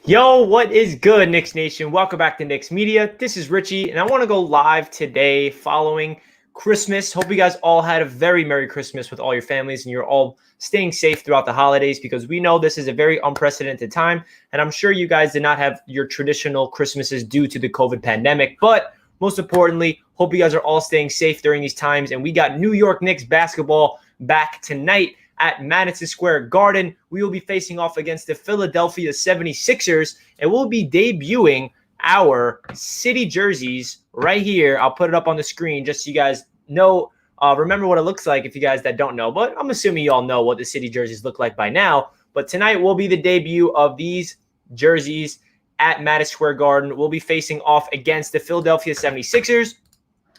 Yo, what is good, Knicks Nation? Welcome back to Knicks Media. This is Richie, and I want to go live today following Christmas. Hope you guys all had a very Merry Christmas with all your families and you're all staying safe throughout the holidays because we know this is a very unprecedented time, and I'm sure you guys did not have your traditional Christmases due to the COVID pandemic, but most importantly, hope you guys are all staying safe during these times, and we got New York Knicks basketball back tonight at Madison Square Garden. We will be facing off against the Philadelphia 76ers, and we'll be debuting our city jerseys right here. I'll put it up on the screen just so you guys know, remember what it looks like if you guys that don't know, but I'm assuming you all know what the city jerseys look like by now. But tonight will be the debut of these jerseys at Madison Square Garden. We'll be facing off against the Philadelphia 76ers.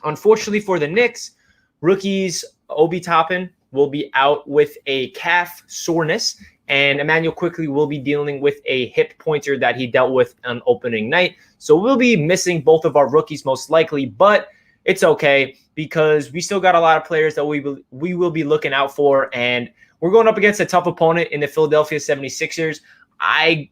Unfortunately for the Knicks, rookies Obi Toppin will be out with a calf soreness, and Immanuel Quickley will be dealing with a hip pointer that he dealt with on opening night. So we'll be missing both of our rookies most likely, but it's okay because we still got a lot of players that we will be looking out for, and we're going up against a tough opponent in the Philadelphia 76ers.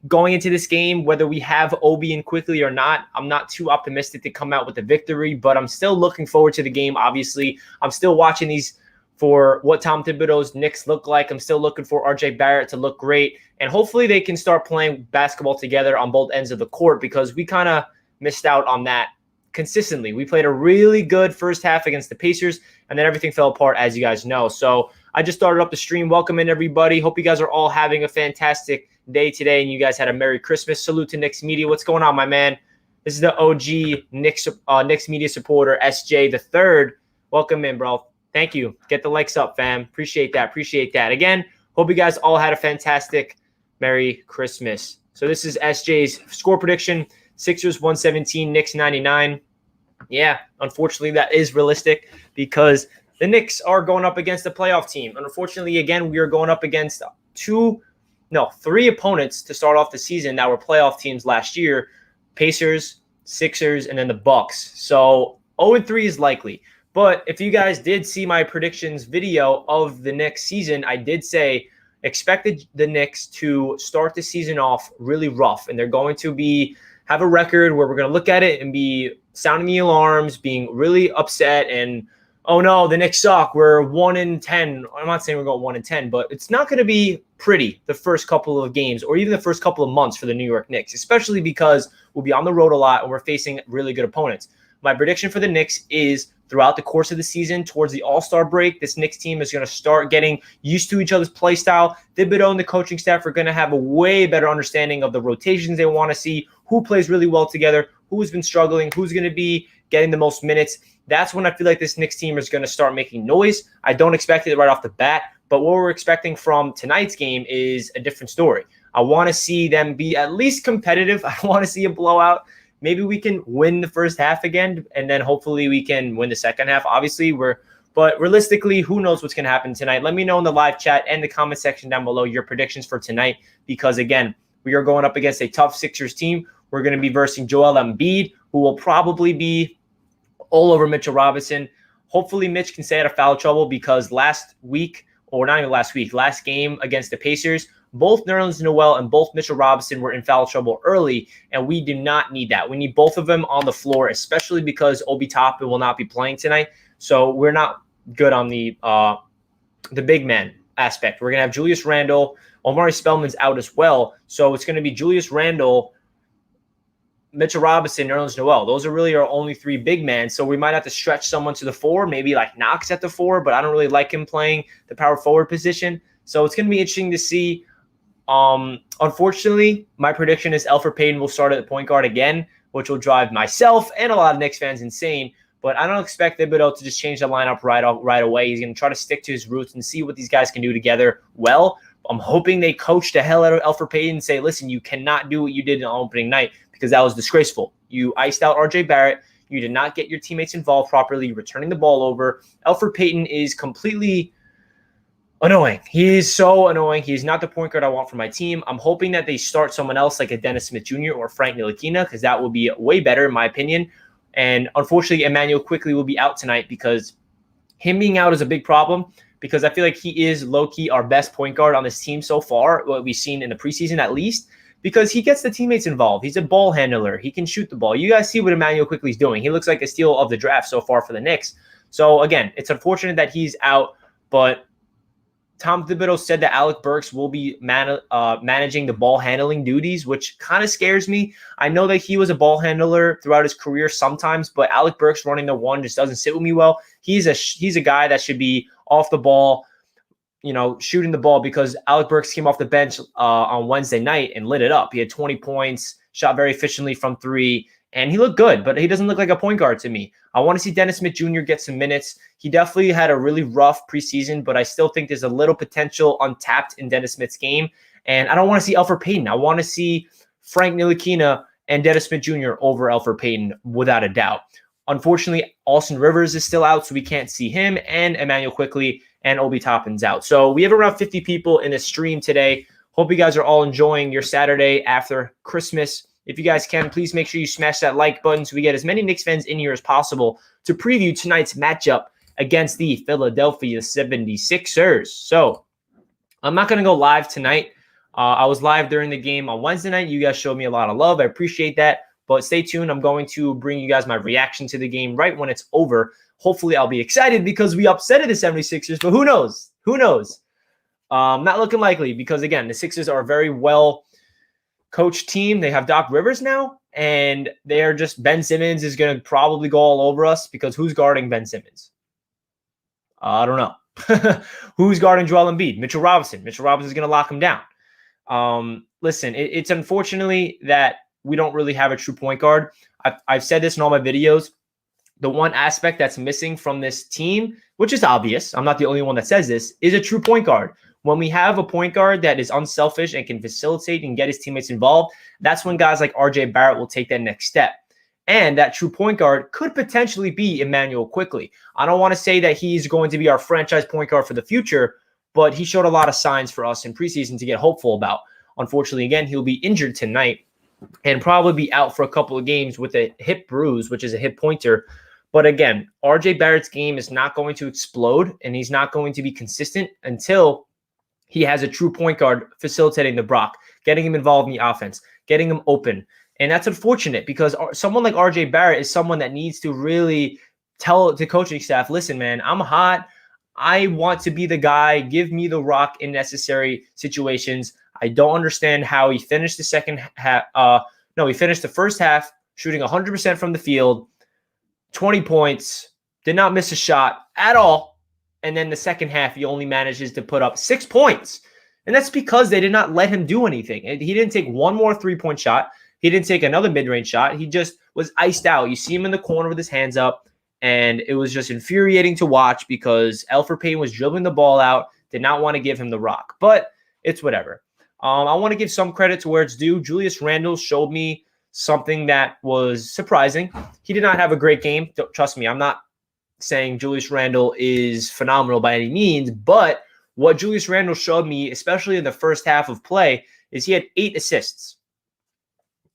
Going into this game, whether we have Obi and Quickley or not, I'm not too optimistic to come out with a victory, but I'm still looking forward to the game. Obviously, I'm still watching these for what Tom Thibodeau's Knicks look like. I'm still looking for RJ Barrett to look great, and hopefully they can start playing basketball together on both ends of the court because we kind of missed out on that consistently. We played a really good first half against the Pacers, and then everything fell apart, as you guys know. So I just started up the stream. Welcome in, everybody. Hope you guys are all having a fantastic day today, and you guys had a Merry Christmas. Salute to Knicks Media. What's going on, my man? This is the OG Knicks Media supporter, SJ the Third. Welcome in, bro. Thank you. Get the likes up, fam. Appreciate that. Appreciate that. Again, hope you guys all had a fantastic Merry Christmas. So this is SJ's score prediction. Sixers 117, Knicks 99. Yeah, unfortunately, that is realistic because the Knicks are going up against a playoff team. And unfortunately, again, we are going up against three opponents to start off the season that were playoff teams last year. Pacers, Sixers, and then the Bucks. So 0-3 is likely. But if you guys did see my predictions video of the Knicks season, I did say expected the Knicks to start the season off really rough. And they're going to have a record where we're going to look at it and be sounding the alarms, being really upset, and, oh no, the Knicks suck. We're 1-10. I'm not saying we're going 1-10, but it's not going to be pretty the first couple of games or even the first couple of months for the New York Knicks, especially because we'll be on the road a lot and we're facing really good opponents. My prediction for the Knicks is throughout the course of the season, towards the All-Star break, this Knicks team is going to start getting used to each other's play style. Thibodeau and the coaching staff are going to have a way better understanding of the rotations they want to see, who plays really well together, who's been struggling, who's going to be getting the most minutes. That's when I feel like this Knicks team is going to start making noise. I don't expect it right off the bat, but what we're expecting from tonight's game is a different story. I want to see them be at least competitive. I don't want to see a blowout. Maybe we can win the first half again, and then hopefully we can win the second half. Obviously, but realistically, who knows what's going to happen tonight? Let me know in the live chat and the comment section down below your predictions for tonight, because again, we are going up against a tough Sixers team. We're going to be versing Joel Embiid, who will probably be all over Mitchell Robinson. Hopefully, Mitch can stay out of foul trouble because last game against the Pacers, both Nerlens Noel and both Mitchell Robinson were in foul trouble early, and we do not need that. We need both of them on the floor, especially because Obi Toppin will not be playing tonight. So we're not good on the big man aspect. We're going to have Julius Randle. Omari Spellman's out as well. So it's going to be Julius Randle, Mitchell Robinson, Nerlens Noel. Those are really our only three big men. So we might have to stretch someone to the four, maybe like Knox at the four, but I don't really like him playing the power forward position. So it's going to be interesting to see. Unfortunately, my prediction is Elfrid Payton will start at the point guard again, which will drive myself and a lot of Knicks fans insane. But I don't expect Thibodeau to just change the lineup right away. He's going to try to stick to his roots and see what these guys can do together well. I'm hoping they coach the hell out of Elfrid Payton and say, listen, you cannot do what you did on opening night because that was disgraceful. You iced out RJ Barrett. You did not get your teammates involved properly. You're returning the ball over. Elfrid Payton is completely annoying. He is so annoying. He's not the point guard I want for my team. I'm hoping that they start someone else like a Dennis Smith Jr. or Frank Ntilikina because that will be way better in my opinion. And unfortunately, Immanuel Quickley will be out tonight because him being out is a big problem because I feel like he is low-key our best point guard on this team so far, what we've seen in the preseason at least. because he gets the teammates involved. He's a ball handler. He can shoot the ball. You guys see what Immanuel Quickley's doing. He looks like a steal of the draft so far for the Knicks. So, again, it's unfortunate that he's out, but Tom Thibodeau said that Alec Burks will be managing the ball handling duties, which kind of scares me. I know that he was a ball handler throughout his career sometimes, but Alec Burks running the one just doesn't sit with me well. He's a guy that should be off the ball, shooting the ball, because Alec Burks came off the bench on Wednesday night and lit it up. He had 20 points, shot very efficiently from three, and he looked good, but he doesn't look like a point guard to me. I want to see Dennis Smith Jr. get some minutes. He definitely had a really rough preseason, but I still think there's a little potential untapped in Dennis Smith's game. And I don't want to see Elfrid Payton. I want to see Frank Ntilikina and Dennis Smith Jr. over Elfrid Payton, without a doubt. Unfortunately, Austin Rivers is still out, so we can't see him, and Immanuel Quickley and Obi Toppin's out. So we have around 50 people in this stream today. Hope you guys are all enjoying your Saturday after Christmas. If you guys can, please make sure you smash that like button so we get as many Knicks fans in here as possible to preview tonight's matchup against the Philadelphia 76ers. So I'm not going to go live tonight. I was live during the game on Wednesday night. You guys showed me a lot of love. I appreciate that. But stay tuned. I'm going to bring you guys my reaction to the game right when it's over. Hopefully I'll be excited because we upsetted the 76ers, but who knows? Who knows? Not looking likely because, again, the Sixers are a very well-coached team. They have Doc Rivers now, and they're just – Ben Simmons is going to probably go all over us because who's guarding Ben Simmons? I don't know. Who's guarding Joel Embiid? Mitchell Robinson. Mitchell Robinson is going to lock him down. Listen, it's unfortunately that we don't really have a true point guard. I've said this in all my videos. The one aspect that's missing from this team, which is obvious, I'm not the only one that says this, is a true point guard. When we have a point guard that is unselfish and can facilitate and get his teammates involved, that's when guys like RJ Barrett will take that next step. And that true point guard could potentially be Immanuel Quickley. I don't want to say that he's going to be our franchise point guard for the future, but he showed a lot of signs for us in preseason to get hopeful about. Unfortunately, again, he'll be injured tonight and probably be out for a couple of games with a hip bruise, which is a hip pointer. But again, RJ Barrett's game is not going to explode, and he's not going to be consistent until he has a true point guard facilitating the Brock, getting him involved in the offense, getting him open. And that's unfortunate because someone like RJ Barrett is someone that needs to really tell the coaching staff, listen, man, I'm hot. I want to be the guy. Give me the rock in necessary situations. I don't understand how he finished the second half. He finished the first half shooting 100% from the field, 20 points, did not miss a shot at all. And then the second half, he only manages to put up 6 points. And that's because they did not let him do anything. He didn't take one more three-point shot. He didn't take another mid-range shot. He just was iced out. You see him in the corner with his hands up, and it was just infuriating to watch because Elfrid Payton was dribbling the ball out, did not want to give him the rock. But it's whatever. I want to give some credit to where it's due. Julius Randle showed me something that was surprising. He did not have a great game. Trust me, I'm not saying Julius Randle is phenomenal by any means, but what Julius Randle showed me, especially in the first half of play, is he had 8 assists.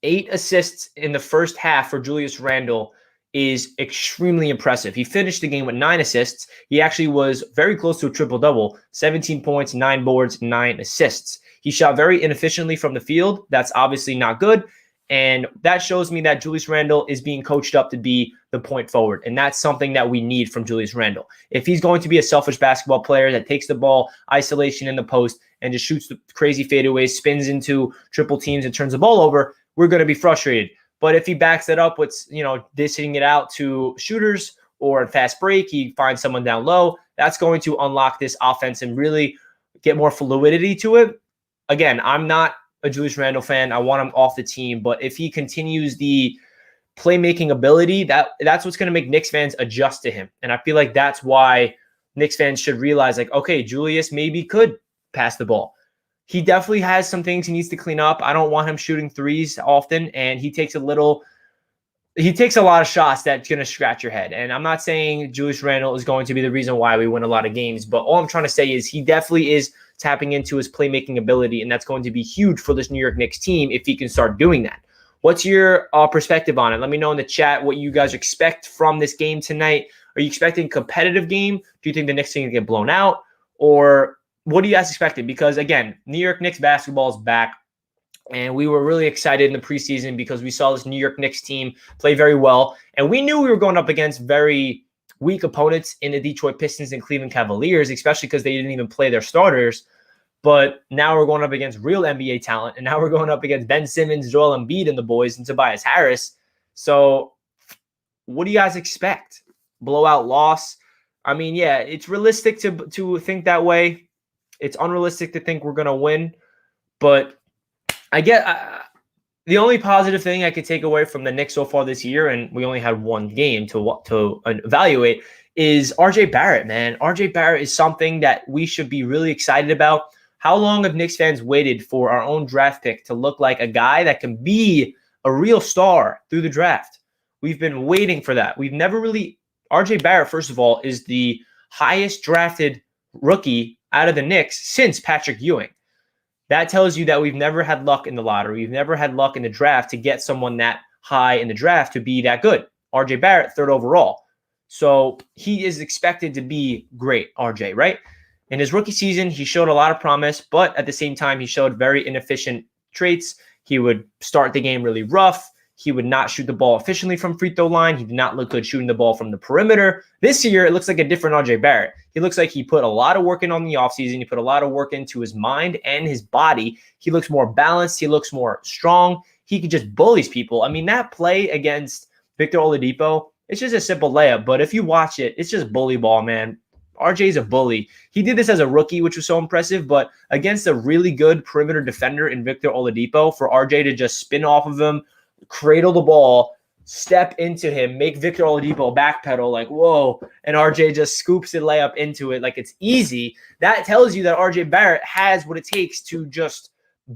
8 assists in the first half for Julius Randle is extremely impressive. He finished the game with 9 assists. He actually was very close to a triple-double, 17 points, 9 boards, 9 assists. He shot very inefficiently from the field. That's obviously not good. And that shows me that Julius Randle is being coached up to be the point forward. And that's something that we need from Julius Randle. If he's going to be a selfish basketball player that takes the ball, isolation in the post, and just shoots the crazy fadeaways, spins into triple teams and turns the ball over, we're going to be frustrated. But if he backs it up with, dishing it out to shooters or in fast break, he finds someone down low, that's going to unlock this offense and really get more fluidity to it. Again, I'm not a Julius Randle fan. I want him off the team. But if he continues the playmaking ability, that's what's going to make Knicks fans adjust to him. And I feel like that's why Knicks fans should realize, okay, Julius maybe could pass the ball. He definitely has some things he needs to clean up. I don't want him shooting threes often, and he takes a lot of shots that's going to scratch your head. And I'm not saying Julius Randle is going to be the reason why we win a lot of games, but all I'm trying to say is he definitely is tapping into his playmaking ability, and that's going to be huge for this New York Knicks team if he can start doing that. What's your perspective on it? Let me know in the chat what you guys expect from this game tonight. Are you expecting a competitive game? Do you think the Knicks are going to get blown out? Or what do you guys expect? Because, again, New York Knicks basketball is back. And we were really excited in the preseason because we saw this New York Knicks team play very well. And we knew we were going up against very weak opponents in the Detroit Pistons and Cleveland Cavaliers, especially because they didn't even play their starters. But now we're going up against real NBA talent. And now we're going up against Ben Simmons, Joel Embiid and the boys, and Tobias Harris. So what do you guys expect? Blowout loss? I mean, yeah, it's realistic to think that way. It's unrealistic to think we're going to win. But I get the only positive thing I could take away from the Knicks so far this year, and we only had one game to evaluate, is RJ Barrett, man. RJ Barrett is something that we should be really excited about. How long have Knicks fans waited for our own draft pick to look like a guy that can be a real star through the draft? We've been waiting for that. We've never really – RJ Barrett, first of all, is the highest drafted rookie out of the Knicks since Patrick Ewing. That tells you that we've never had luck in the lottery. We've never had luck in the draft to get someone that high in the draft to be that good. RJ Barrett, 3rd overall. So he is expected to be great, RJ, right? In his rookie season, he showed a lot of promise, but at the same time, he showed very inefficient traits. He would start the game really rough. He would not shoot the ball efficiently from free throw line. He did not look good shooting the ball from the perimeter. This year, it looks like a different RJ Barrett. He looks like he put a lot of work in on the offseason. He put a lot of work into his mind and his body. He looks more balanced. He looks more strong. He could just bully people. I mean, that play against Victor Oladipo, it's just a simple layup. But if you watch it, it's just bully ball, man. RJ's a bully. He did this as a rookie, which was so impressive, but against a really good perimeter defender in Victor Oladipo, for RJ to just spin off of him, cradle the ball, step into him, make Victor Oladipo backpedal like, whoa, and RJ just scoops the layup into it like it's easy. That tells you that RJ Barrett has what it takes to just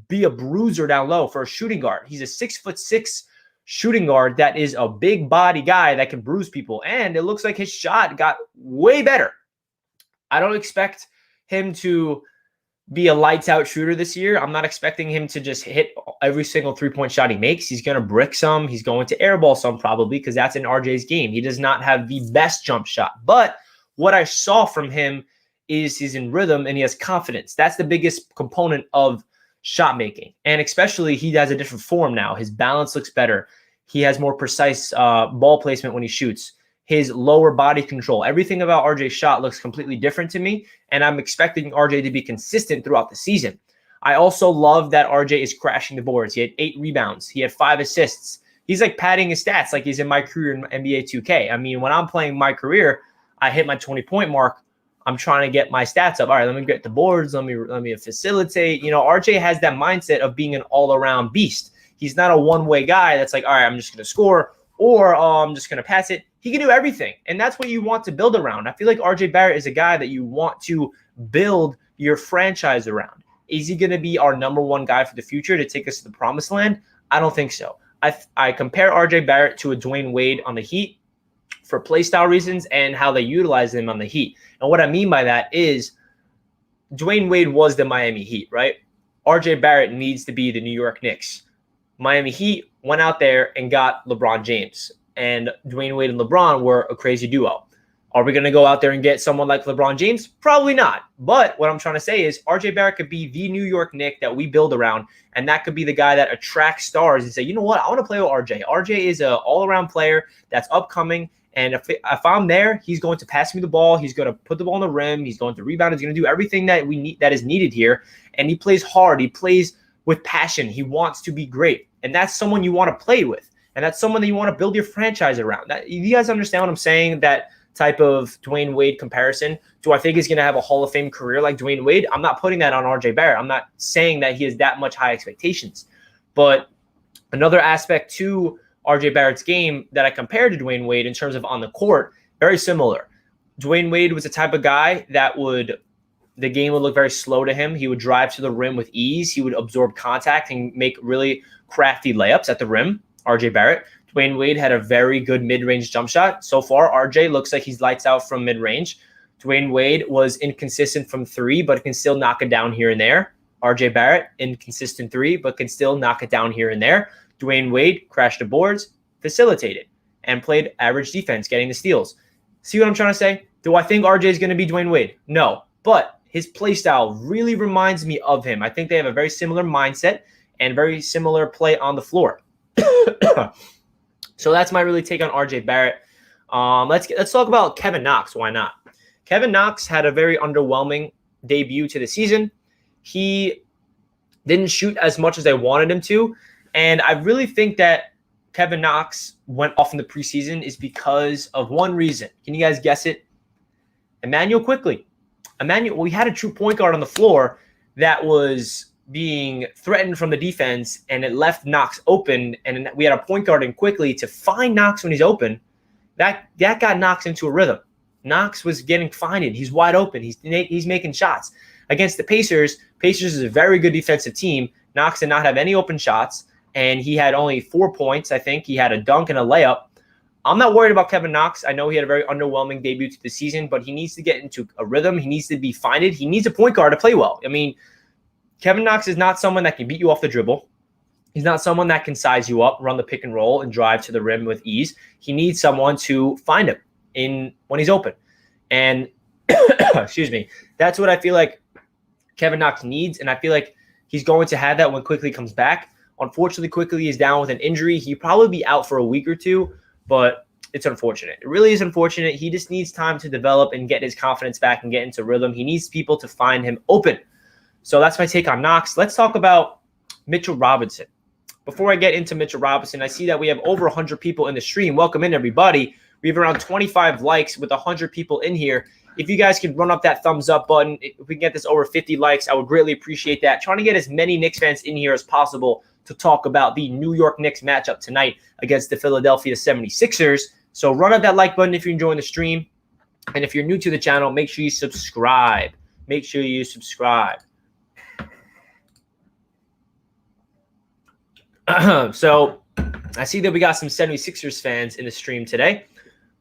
be a bruiser down low for a shooting guard. He's a 6'6" shooting guard that is a big body guy that can bruise people, and it looks like his shot got way better. I don't expect him to be a lights out shooter this year. I'm not expecting him to just hit every single 3-point shot he makes. He's going to brick some. He's going to airball some probably because that's in RJ's game. He does not have the best jump shot. But what I saw from him is he's in rhythm and he has confidence. That's the biggest component of shot making. And especially he has a different form now. His balance looks better. He has more precise ball placement when he shoots. His lower body control, everything about RJ's shot looks completely different to me, and I'm expecting RJ to be consistent throughout the season. I also love that RJ is crashing the boards. He had 8 rebounds. He had 5 assists. He's like padding his stats like he's in my career in NBA 2K. I mean, when I'm playing my career, I hit my 20-point mark. I'm trying to get my stats up. All right, let me get the boards. Let me facilitate. You know, RJ has that mindset of being an all-around beast. He's not a one-way guy that's like, all right, I'm just going to score or I'm just going to pass it. He can do everything, and that's what you want to build around. I feel like RJ Barrett is a guy that you want to build your franchise around. Is he going to be our number one guy for the future to take us to the promised land? I don't think so. I compare RJ Barrett to a Dwayne Wade on the Heat for play style reasons and how they utilize him on the Heat. And what I mean by that is Dwayne Wade was the Miami Heat, right? RJ Barrett needs to be the New York Knicks. Miami Heat went out there and got LeBron James. And Dwayne Wade and LeBron were a crazy duo. Are we going to go out there and get someone like LeBron James? Probably not. But what I'm trying to say is RJ Barrett could be the New York Knick that we build around, and that could be the guy that attracts stars and say, you know what, I want to play with RJ. RJ is an all-around player that's upcoming, and if I'm there, he's going to pass me the ball. He's going to put the ball on the rim. He's going to rebound. He's going to do everything that we need that is needed here, and he plays hard. He plays with passion. He wants to be great, and that's someone you want to play with. And that's someone that you want to build your franchise around. You guys understand what I'm saying? That type of Dwayne Wade comparison. Do I think he's going to have a Hall of Fame career like Dwayne Wade? I'm not putting that on RJ Barrett. I'm not saying that he has that much high expectations. But another aspect to RJ Barrett's game that I compared to Dwayne Wade in terms of on the court, very similar. Dwayne Wade was the type of guy that the game would look very slow to him. He would drive to the rim with ease. He would absorb contact and make really crafty layups at the rim. RJ Barrett. Dwayne Wade had a very good mid-range jump shot. So far, RJ looks like he's lights out from mid-range. Dwayne Wade was inconsistent from 3, but can still knock it down here and there. RJ Barrett, inconsistent 3, but can still knock it down here and there. Dwayne Wade crashed the boards, facilitated, and played average defense, getting the steals. See what I'm trying to say? Do I think RJ is going to be Dwayne Wade? No, but his play style really reminds me of him. I think they have a very similar mindset. and very similar play on the floor. So that's my really take on RJ Barrett. Let's talk about Kevin Knox. Why not? Kevin Knox had a very underwhelming debut to the season. He didn't shoot as much as I wanted him to, and I really think that Kevin Knox went off in the preseason is because of one reason. Can you guys guess it? Immanuel Quickley. We had a true point guard on the floor that was being threatened from the defense, and it left Knox open, and we had a point guard in Quickley to find Knox when he's open. That got Knox into a rhythm. Knox was getting finded. He's wide open. He's making shots. Against the Pacers is a very good defensive team. Knox did not have any open shots, and he had only 4 points, I think. He had a dunk and a layup. I'm not worried about Kevin Knox. I know he had a very underwhelming debut to the season, but he needs to get into a rhythm. He needs to be finded. He needs a point guard to play well. I mean, Kevin Knox is not someone that can beat you off the dribble. He's not someone that can size you up, run the pick and roll, and drive to the rim with ease. He needs someone to find him when he's open. And excuse me, that's what I feel like Kevin Knox needs, and I feel like he's going to have that when Quickley comes back. Unfortunately, Quickley is down with an injury. He'll probably be out for a week or two, but it's unfortunate. It really is unfortunate. He just needs time to develop and get his confidence back and get into rhythm. He needs people to find him open. So that's my take on Knox. Let's talk about Mitchell Robinson. Before I get into Mitchell Robinson, I see that we have over 100 people in the stream. Welcome in, everybody. We have around 25 likes with 100 people in here. If you guys could run up that thumbs up button, if we can get this over 50 likes, I would greatly appreciate that. Trying to get as many Knicks fans in here as possible to talk about the New York Knicks matchup tonight against the Philadelphia 76ers. So run up that like button if you're enjoying the stream. And if you're new to the channel, make sure you subscribe. Make sure you subscribe. So I see that we got some 76ers fans in the stream today.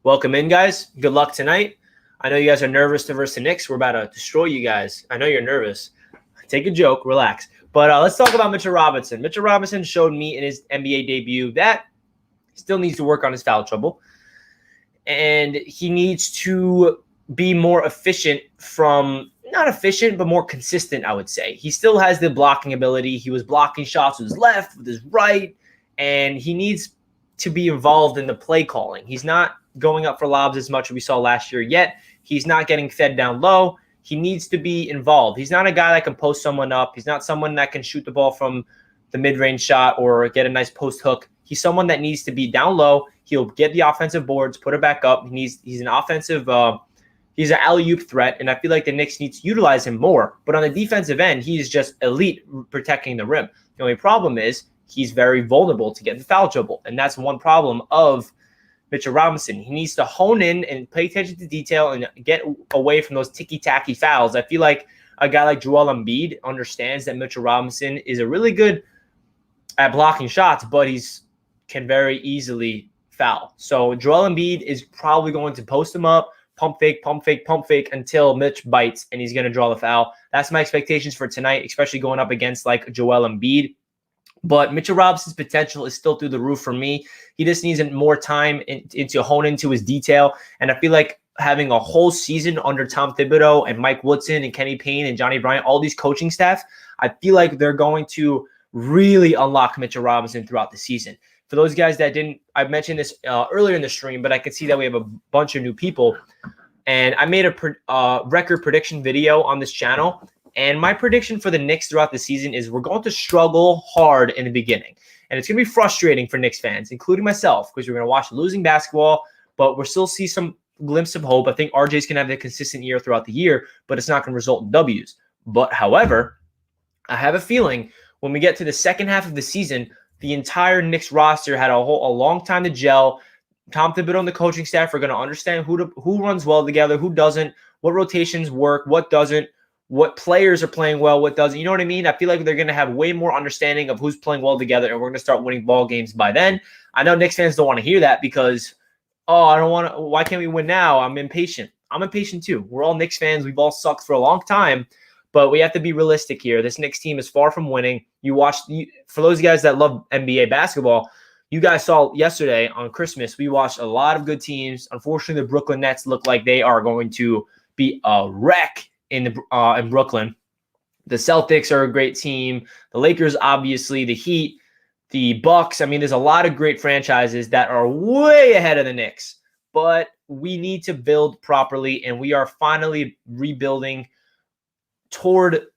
Welcome in, guys. Good luck tonight. I know you guys are nervous to versus the Knicks. We're about to destroy you guys. I know you're nervous. Take a joke. Relax. But let's talk about Mitchell Robinson. Mitchell Robinson showed me in his NBA debut that he still needs to work on his foul trouble. And he needs to be more efficient not efficient, but more consistent, I would say. He still has the blocking ability. He was blocking shots with his left, with his right, and he needs to be involved in the play calling. He's not going up for lobs as much as we saw last year yet. He's not getting fed down low. He needs to be involved. He's not a guy that can post someone up. He's not someone that can shoot the ball from the mid-range shot or get a nice post hook. He's someone that needs to be down low. He'll get the offensive boards, put it back up. He's an offensive he's an alley-oop threat, and I feel like the Knicks need to utilize him more. But on the defensive end, he's just elite protecting the rim. The only problem is he's very vulnerable to get the foul trouble, and that's one problem of Mitchell Robinson. He needs to hone in and pay attention to detail and get away from those ticky-tacky fouls. I feel like a guy like Joel Embiid understands that Mitchell Robinson is a really good at blocking shots, but can very easily foul. So Joel Embiid is probably going to post him up, pump fake, pump fake, pump fake until Mitch bites and he's going to draw the foul. That's my expectations for tonight, especially going up against like Joel Embiid. But Mitchell Robinson's potential is still through the roof for me. He just needs more time to hone into his detail. And I feel like having a whole season under Tom Thibodeau and Mike Woodson and Kenny Payne and Johnny Bryant, all these coaching staff, I feel like they're going to really unlock Mitchell Robinson throughout the season. For those guys that didn't, I mentioned this earlier in the stream, but I could see that we have a bunch of new people. And I made a record prediction video on this channel. And my prediction for the Knicks throughout the season is we're going to struggle hard in the beginning. And it's going to be frustrating for Knicks fans, including myself, because we're going to watch losing basketball, but we'll still see some glimpse of hope. I think RJ's going to have a consistent year throughout the year, but it's not going to result in W's. But however, I have a feeling when we get to the second half of the season, the entire Knicks roster had a long time to gel. Tom Thibodeau and the coaching staff are going to understand who runs well together, who doesn't, what rotations work, what doesn't, what players are playing well, what doesn't. You know what I mean? I feel like they're going to have way more understanding of who's playing well together, and we're going to start winning ball games by then. I know Knicks fans don't want to hear that because, I don't want to. Why can't we win now? I'm impatient. I'm impatient too. We're all Knicks fans. We've all sucked for a long time, but we have to be realistic here. This Knicks team is far from winning. For those guys that love NBA basketball, you guys saw yesterday on Christmas, we watched a lot of good teams. Unfortunately, the Brooklyn Nets look like they are going to be a wreck in Brooklyn. The Celtics are a great team. The Lakers, obviously, the Heat, the Bucks. I mean, there's a lot of great franchises that are way ahead of the Knicks, but we need to build properly, and we are finally rebuilding toward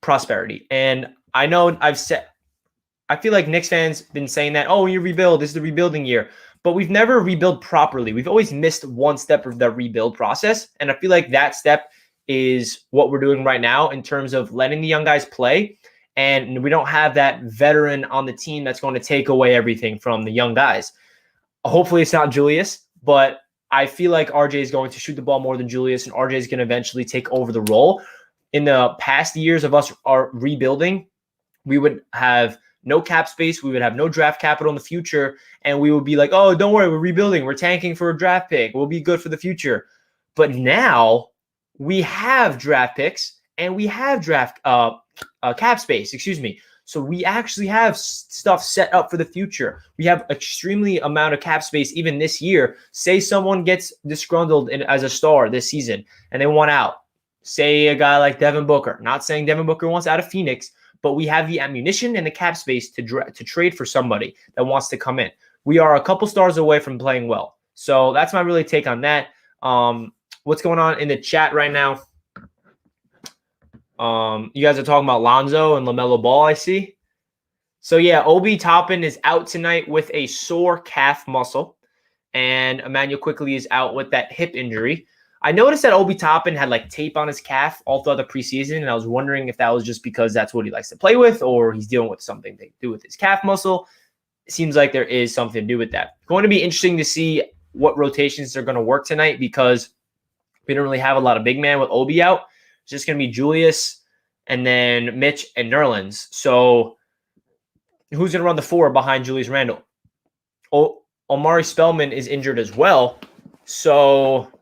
prosperity. And I know I feel like Knicks fans been saying that, oh, you rebuild, this is the rebuilding year. But we've never rebuilt properly. We've always missed one step of the rebuild process. And I feel like that step is what we're doing right now in terms of letting the young guys play. And we don't have that veteran on the team that's going to take away everything from the young guys. Hopefully it's not Julius, but I feel like RJ is going to shoot the ball more than Julius, and RJ is going to eventually take over the role. In the past years of us rebuilding, we would have no cap space. We would have no draft capital in the future. And we would be like, oh, don't worry, we're rebuilding. We're tanking for a draft pick. We'll be good for the future. But now we have draft picks and we have cap space, So we actually have stuff set up for the future. We have extremely amount of cap space even this year. Say someone gets disgruntled as a star this season and they want out. Say a guy like Devin Booker. Not saying Devin Booker wants out of Phoenix, but we have the ammunition and the cap space to trade for somebody that wants to come in. We are a couple stars away from playing well. So that's my really take on that. What's going on in the chat right now? You guys are talking about Lonzo and LaMelo Ball, I see. So, yeah, Obi Toppin is out tonight with a sore calf muscle. And Immanuel Quickley is out with that hip injury. I noticed that Obi Toppin had like tape on his calf all throughout the preseason, and I was wondering if that was just because that's what he likes to play with or he's dealing with something to do with his calf muscle. It seems like there is something to do with that. Going to be interesting to see what rotations are going to work tonight because we don't really have a lot of big man with Obi out. It's just going to be Julius and then Mitch and Nerlens. So who's going to run the 4 behind Julius Randle? Omari Spellman is injured as well. So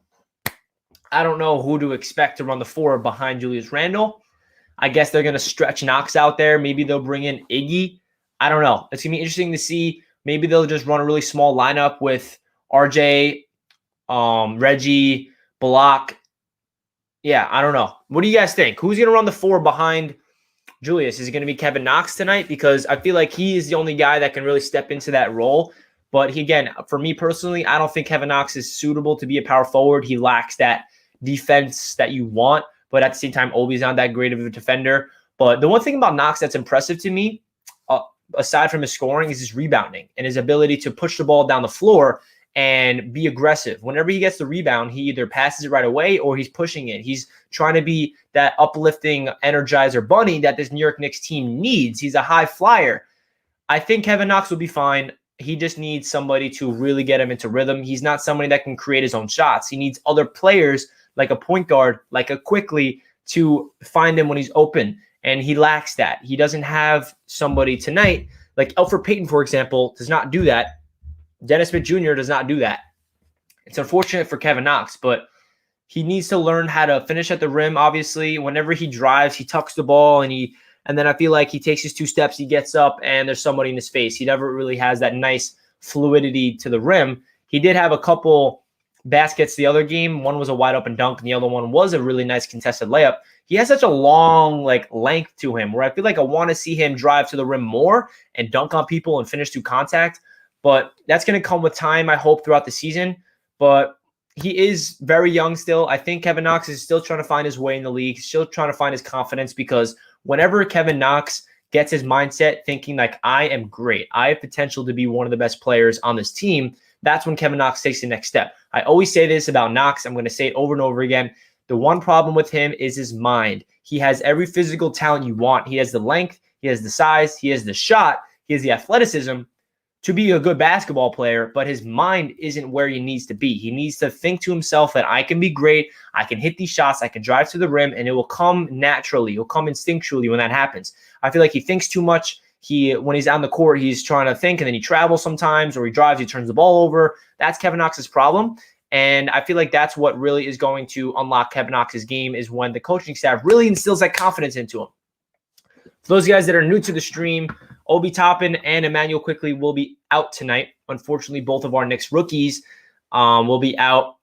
I don't know who to expect to run the 4 behind Julius Randle. I guess they're going to stretch Knox out there. Maybe they'll bring in Iggy. I don't know. It's going to be interesting to see. Maybe they'll just run a really small lineup with RJ, Reggie, Block. Yeah, I don't know. What do you guys think? Who's going to run the 4 behind Julius? Is it going to be Kevin Knox tonight? Because I feel like he is the only guy that can really step into that role. But again, for me personally, I don't think Kevin Knox is suitable to be a power forward. He lacks that defense that you want. But at the same time, Obi's not that great of a defender. But the one thing about Knox that's impressive to me, aside from his scoring, is his rebounding and his ability to push the ball down the floor and be aggressive. Whenever he gets the rebound, he either passes it right away or he's pushing it. He's trying to be that uplifting energizer bunny that this New York Knicks team needs. He's a high flyer. I think Kevin Knox will be fine. He just needs somebody to really get him into rhythm. He's not somebody that can create his own shots. He needs other players like a point guard, like a Quickley, to find him when he's open. And he lacks that. He doesn't have somebody tonight, like Elfrid Payton, for example, does not do that. Dennis Smith Jr. does not do that. It's unfortunate for Kevin Knox, but he needs to learn how to finish at the rim. Obviously, whenever he drives, he tucks the ball, and then I feel like he takes his 2 steps, he gets up, and there's somebody in his face. He never really has that nice fluidity to the rim. He did have a couple baskets the other game. One was a wide open dunk, and the other one was a really nice contested layup. He has such a long length to him where I feel like I want to see him drive to the rim more and dunk on people and finish through contact. But that's going to come with time, I hope, throughout the season. But he is very young still. I think Kevin Knox is still trying to find his way in the league, He's still trying to find his confidence, because whenever Kevin Knox gets his mindset thinking like, I am great, I have potential to be one of the best players on this team, that's when Kevin Knox takes the next step. I always say this about Knox. I'm going to say it over and over again. The one problem with him is his mind. He has every physical talent you want. He has the length, he has the size, he has the shot, he has the athleticism to be a good basketball player, but his mind isn't where he needs to be. He needs to think to himself that I can be great, I can hit these shots, I can drive to the rim, and it will come naturally. It will come instinctually when that happens. I feel like he thinks too much. When he's on the court, he's trying to think, and then he travels sometimes, or he drives, he turns the ball over. That's Kevin Knox's problem. And I feel like that's what really is going to unlock Kevin Knox's game, is when the coaching staff really instills that confidence into him. For those guys that are new to the stream, Obi Toppin and Immanuel Quickley will be out tonight. Unfortunately, both of our Knicks rookies will be out.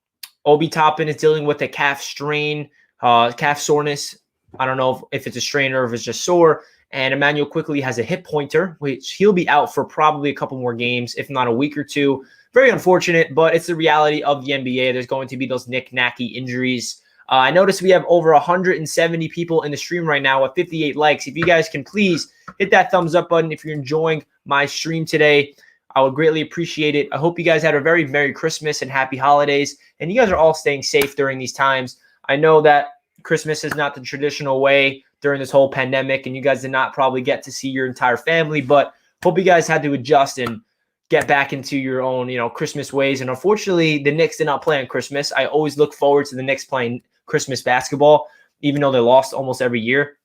Obi Toppin is dealing with a calf strain, calf soreness. I don't know if it's a strain or if it's just sore. And Immanuel Quickley has a hip pointer, which he'll be out for probably a couple more games, if not a week or two. Very unfortunate, but it's the reality of the NBA. There's going to be those knick-knacky injuries. I noticed we have over 170 people in the stream right now with 58 likes. If you guys can please hit that thumbs up button if you're enjoying my stream today, I would greatly appreciate it. I hope you guys had a very Merry Christmas and Happy Holidays, and you guys are all staying safe during these times. I know that Christmas is not the traditional way during this whole pandemic, and you guys did not probably get to see your entire family, but hope you guys had to adjust and get back into your own, Christmas ways. And unfortunately, the Knicks did not play on Christmas. I always look forward to the Knicks playing Christmas basketball, even though they lost almost every year.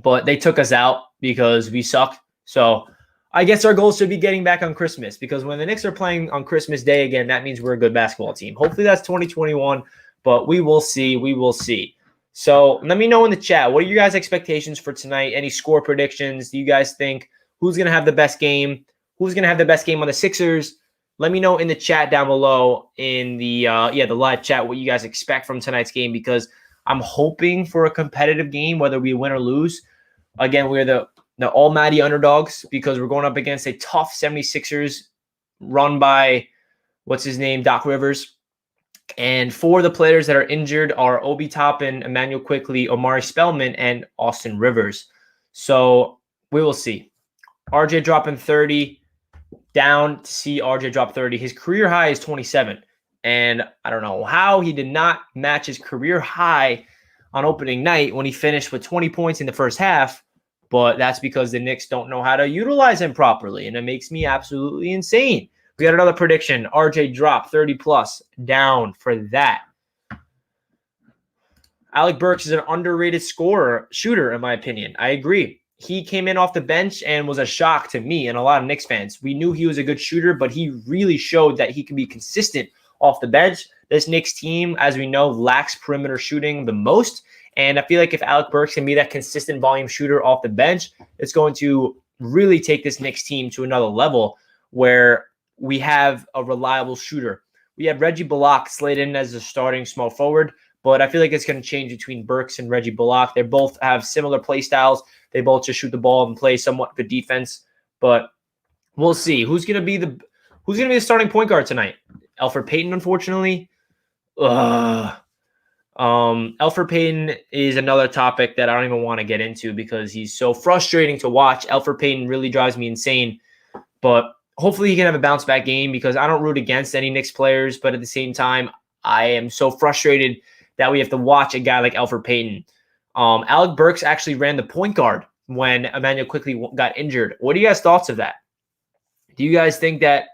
But they took us out because we suck. So I guess our goal should be getting back on Christmas, because when the Knicks are playing on Christmas Day again, that means we're a good basketball team. Hopefully that's 2021, but we will see. We will see. So let me know in the chat, what are your guys' expectations for tonight? Any score predictions? Do you guys think who's going to have the best game? Who's going to have the best game on the Sixers? Let me know in the chat down below in the live chat what you guys expect from tonight's game, because I'm hoping for a competitive game, whether we win or lose. Again, we're the almighty underdogs because we're going up against a tough 76ers run by, Doc Rivers. And 4 of the players that are injured are Obi Toppin, Immanuel Quickley, Omari Spellman, and Austin Rivers. So we will see. RJ dropping 30. Down to see RJ drop 30. His career high is 27. And I don't know how he did not match his career high on opening night when he finished with 20 points in the first half. But that's because the Knicks don't know how to utilize him properly. And it makes me absolutely insane. We got another prediction. RJ drop 30 plus. Down for that. Alec Burks is an underrated shooter, in my opinion. I agree. He came in off the bench and was a shock to me and a lot of Knicks fans. We knew he was a good shooter, but he really showed that he can be consistent off the bench. This Knicks team, as we know, lacks perimeter shooting the most. And I feel like if Alec Burks can be that consistent volume shooter off the bench, it's going to really take this Knicks team to another level where we have a reliable shooter. We have Reggie Bullock slated in as a starting small forward, but I feel like it's going to change between Burks and Reggie Bullock. They both have similar play styles. They both just shoot the ball and play somewhat good defense, but we'll see who's going to be the starting point guard tonight. Elfrid Payton, unfortunately. Elfrid Payton is another topic that I don't even want to get into because he's so frustrating to watch. Elfrid Payton really drives me insane, but hopefully he can have a bounce back game because I don't root against any Knicks players, but at the same time, I am so frustrated that we have to watch a guy like Elfrid Payton. Alec Burks actually ran the point guard when Immanuel Quickley got injured. What are you guys' thoughts of that? Do you guys think that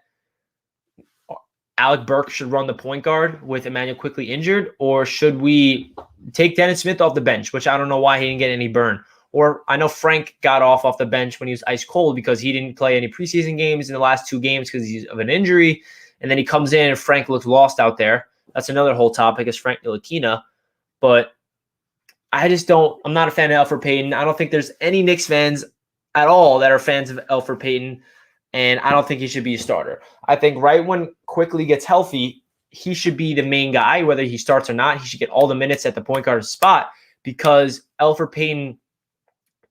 Alec Burks should run the point guard with Immanuel Quickley injured, or should we take Dennis Smith off the bench, which I don't know why he didn't get any burn? Or I know Frank got off the bench when he was ice cold because he didn't play any preseason games in the last 2 games because he's of an injury. And then he comes in and Frank looks lost out there. That's another whole topic is Frank Ntilikina. But I'm not a fan of Elfrid Payton. I don't think there's any Knicks fans at all that are fans of Elfrid Payton. And I don't think he should be a starter. I think right when Quickley gets healthy, he should be the main guy, whether he starts or not. He should get all the minutes at the point guard spot because Elfrid Payton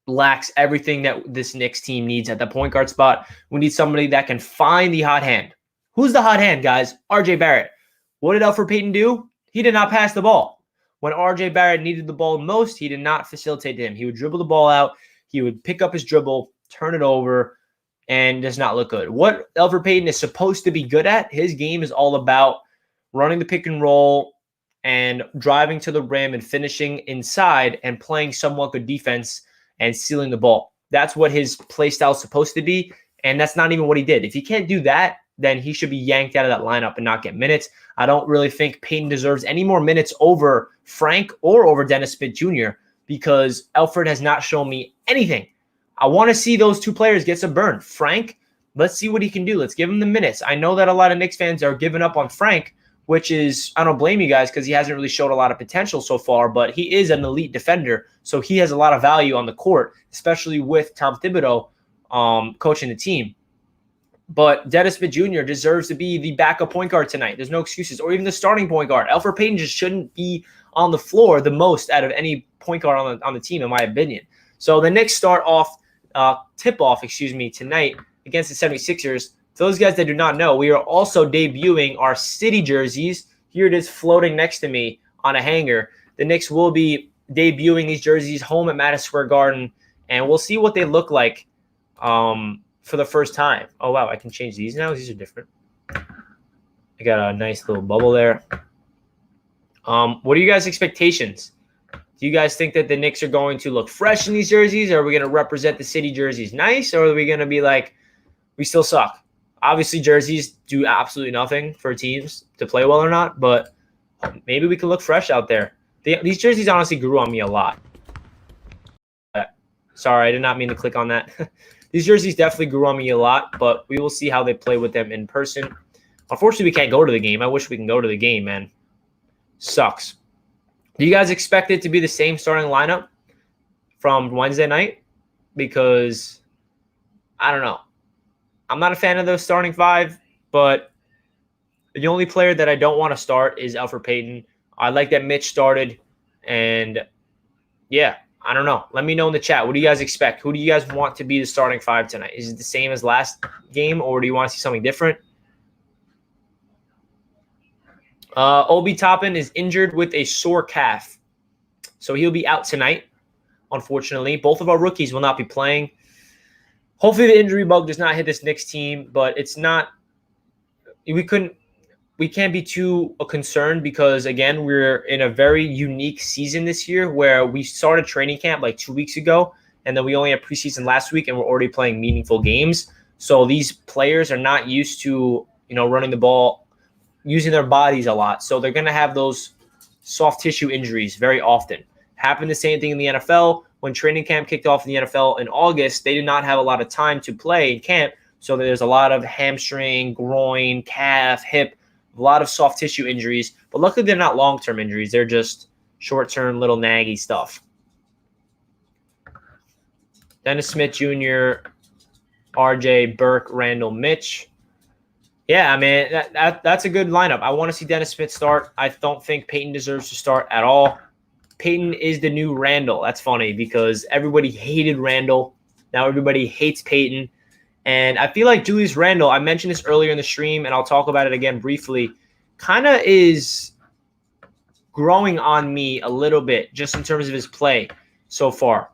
lacks everything that this Knicks team needs at the point guard spot. We need somebody that can find the hot hand. Who's the hot hand, guys? RJ Barrett. What did Elfrid Payton do? He did not pass the ball. When RJ Barrett needed the ball most, he did not facilitate him. He would dribble the ball out. He would pick up his dribble, turn it over, and does not look good. What Elfrid Payton is supposed to be good at, his game is all about running the pick and roll and driving to the rim and finishing inside and playing somewhat good defense and stealing the ball. That's what his play style is supposed to be, and that's not even what he did. If he can't do that, then he should be yanked out of that lineup and not get minutes. I don't really think Payton deserves any more minutes over Frank or over Dennis Smith Jr. because Elfrid has not shown me anything. I want to see those 2 players get some burn. Frank, let's see what he can do. Let's give him the minutes. I know that a lot of Knicks fans are giving up on Frank, which is, I don't blame you guys because he hasn't really showed a lot of potential so far, but he is an elite defender, so he has a lot of value on the court, especially with Tom Thibodeau coaching the team. But Dennis Smith Jr. deserves to be the backup point guard tonight. There's no excuses. Or even the starting point guard. Elfrid Payton just shouldn't be on the floor the most out of any point guard on the team, in my opinion. So the Knicks tip-off tonight against the 76ers. For those guys that do not know, we are also debuting our city jerseys. Here it is floating next to me on a hanger. The Knicks will be debuting these jerseys home at Madison Square Garden, and we'll see what they look like for the first time. Oh, wow, I can change these now. These are different. I got a nice little bubble there. What are you guys' expectations? Do you guys think that the Knicks are going to look fresh in these jerseys? Or are we going to represent the city jerseys nice? Or are we going to be like, we still suck? Obviously, jerseys do absolutely nothing for teams to play well or not, but maybe we can look fresh out there. These jerseys honestly grew on me a lot. Sorry, I did not mean to click on that. These jerseys definitely grew on me a lot, but we will see how they play with them in person. Unfortunately, we can't go to the game. I wish we can go to the game, man. Sucks. Do you guys expect it to be the same starting lineup from Wednesday night? Because, I don't know. I'm not a fan of the starting five, but the only player that I don't want to start is Elfrid Payton. I like that Mitch started, and yeah, I don't know. Let me know in the chat. What do you guys expect? Who do you guys want to be the starting five tonight? Is it the same as last game, or do you want to see something different? Obi Toppin is injured with a sore calf, so he'll be out tonight, unfortunately. Both of our rookies will not be playing. Hopefully the injury bug does not hit this Knicks team, but it's not – we can't be too concerned because, again, we're in a very unique season this year where we started training camp like 2 weeks ago, and then we only had preseason last week, and we're already playing meaningful games. So these players are not used to, running the ball, using their bodies a lot. So they're going to have those soft tissue injuries very often. Happened the same thing in the NFL. When training camp kicked off in the NFL in August, they did not have a lot of time to play in camp. So there's a lot of hamstring, groin, calf, hip, a lot of soft tissue injuries. But luckily, they're not long-term injuries. They're just short-term little naggy stuff. Dennis Smith Jr., RJ, Burke, Randall, Mitch. Yeah, I mean, that's a good lineup. I want to see Dennis Smith start. I don't think Payton deserves to start at all. Payton is the new Randall. That's funny because everybody hated Randall. Now everybody hates Payton. And I feel like Julius Randle, I mentioned this earlier in the stream, and I'll talk about it again briefly, kind of is growing on me a little bit just in terms of his play so far.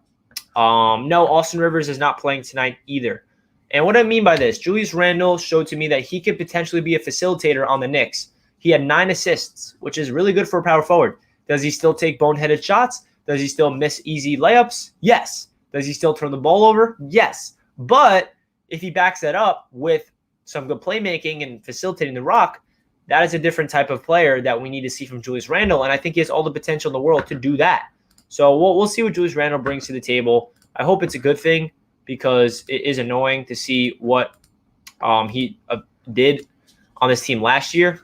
No, Austin Rivers is not playing tonight either. And what I mean by this, Julius Randle showed to me that he could potentially be a facilitator on the Knicks. He had 9 assists, which is really good for a power forward. Does he still take boneheaded shots? Does he still miss easy layups? Yes. Does he still turn the ball over? Yes. But if he backs that up with some good playmaking and facilitating the rock, that is a different type of player that we need to see from Julius Randle, and I think he has all the potential in the world to do that. So we'll see what Julius Randle brings to the table. I hope it's a good thing because it is annoying to see what he did on this team last year.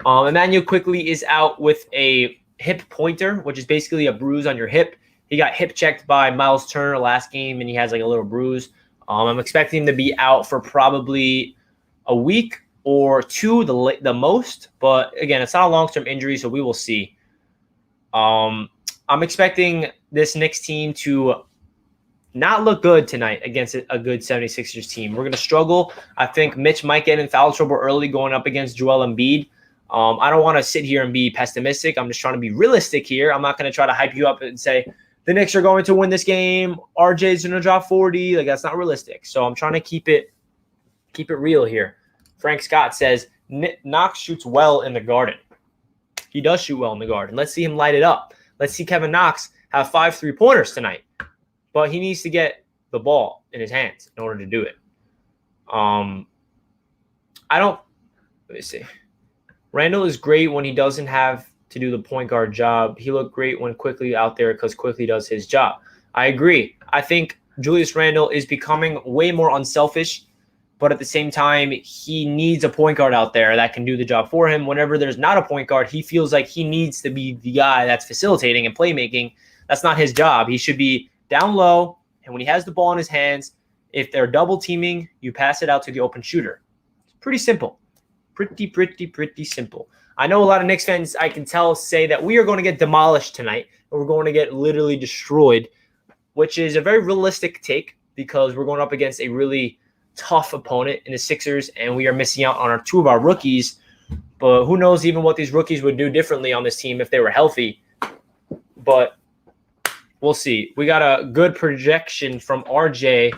Immanuel Quickley is out with a hip pointer, which is basically a bruise on your hip. He got hip checked by Miles Turner last game, and he has like a little bruise. I'm expecting him to be out for probably a week or two, the most. But again, it's not a long-term injury, so we will see. I'm expecting this Knicks team to not look good tonight against a good 76ers team. We're going to struggle. I think Mitch might get in foul trouble early going up against Joel Embiid. I don't want to sit here and be pessimistic. I'm just trying to be realistic here. I'm not going to try to hype you up and say the Knicks are going to win this game. RJ's going to drop 40. Like, that's not realistic. So I'm trying to keep it real here. Frank Scott says Knox shoots well in the Garden. He does shoot well in the Garden. Let's see him light it up. Let's see Kevin Knox have 5 3-pointers tonight. But he needs to get the ball in his hands in order to do it. Let me see. Randall is great when he doesn't have to do the point guard job. He looked great when Quickley out there because Quickley does his job. I agree. I think Julius Randle is becoming way more unselfish, but at the same time, he needs a point guard out there that can do the job for him. Whenever there's not a point guard, he feels like he needs to be the guy that's facilitating and playmaking. That's not his job. He should be down low, and when he has the ball in his hands, If they're double teaming, you pass it out to the open shooter. It's pretty simple. Pretty simple. I know a lot of Knicks fans, I can tell, say that we are going to get demolished tonight and we're going to get literally destroyed, which is a very realistic take because we're going up against a really tough opponent in the Sixers and we are missing out on two of our rookies. But who knows even what these rookies would do differently on this team if they were healthy. But we'll see. We got a good projection from RJ.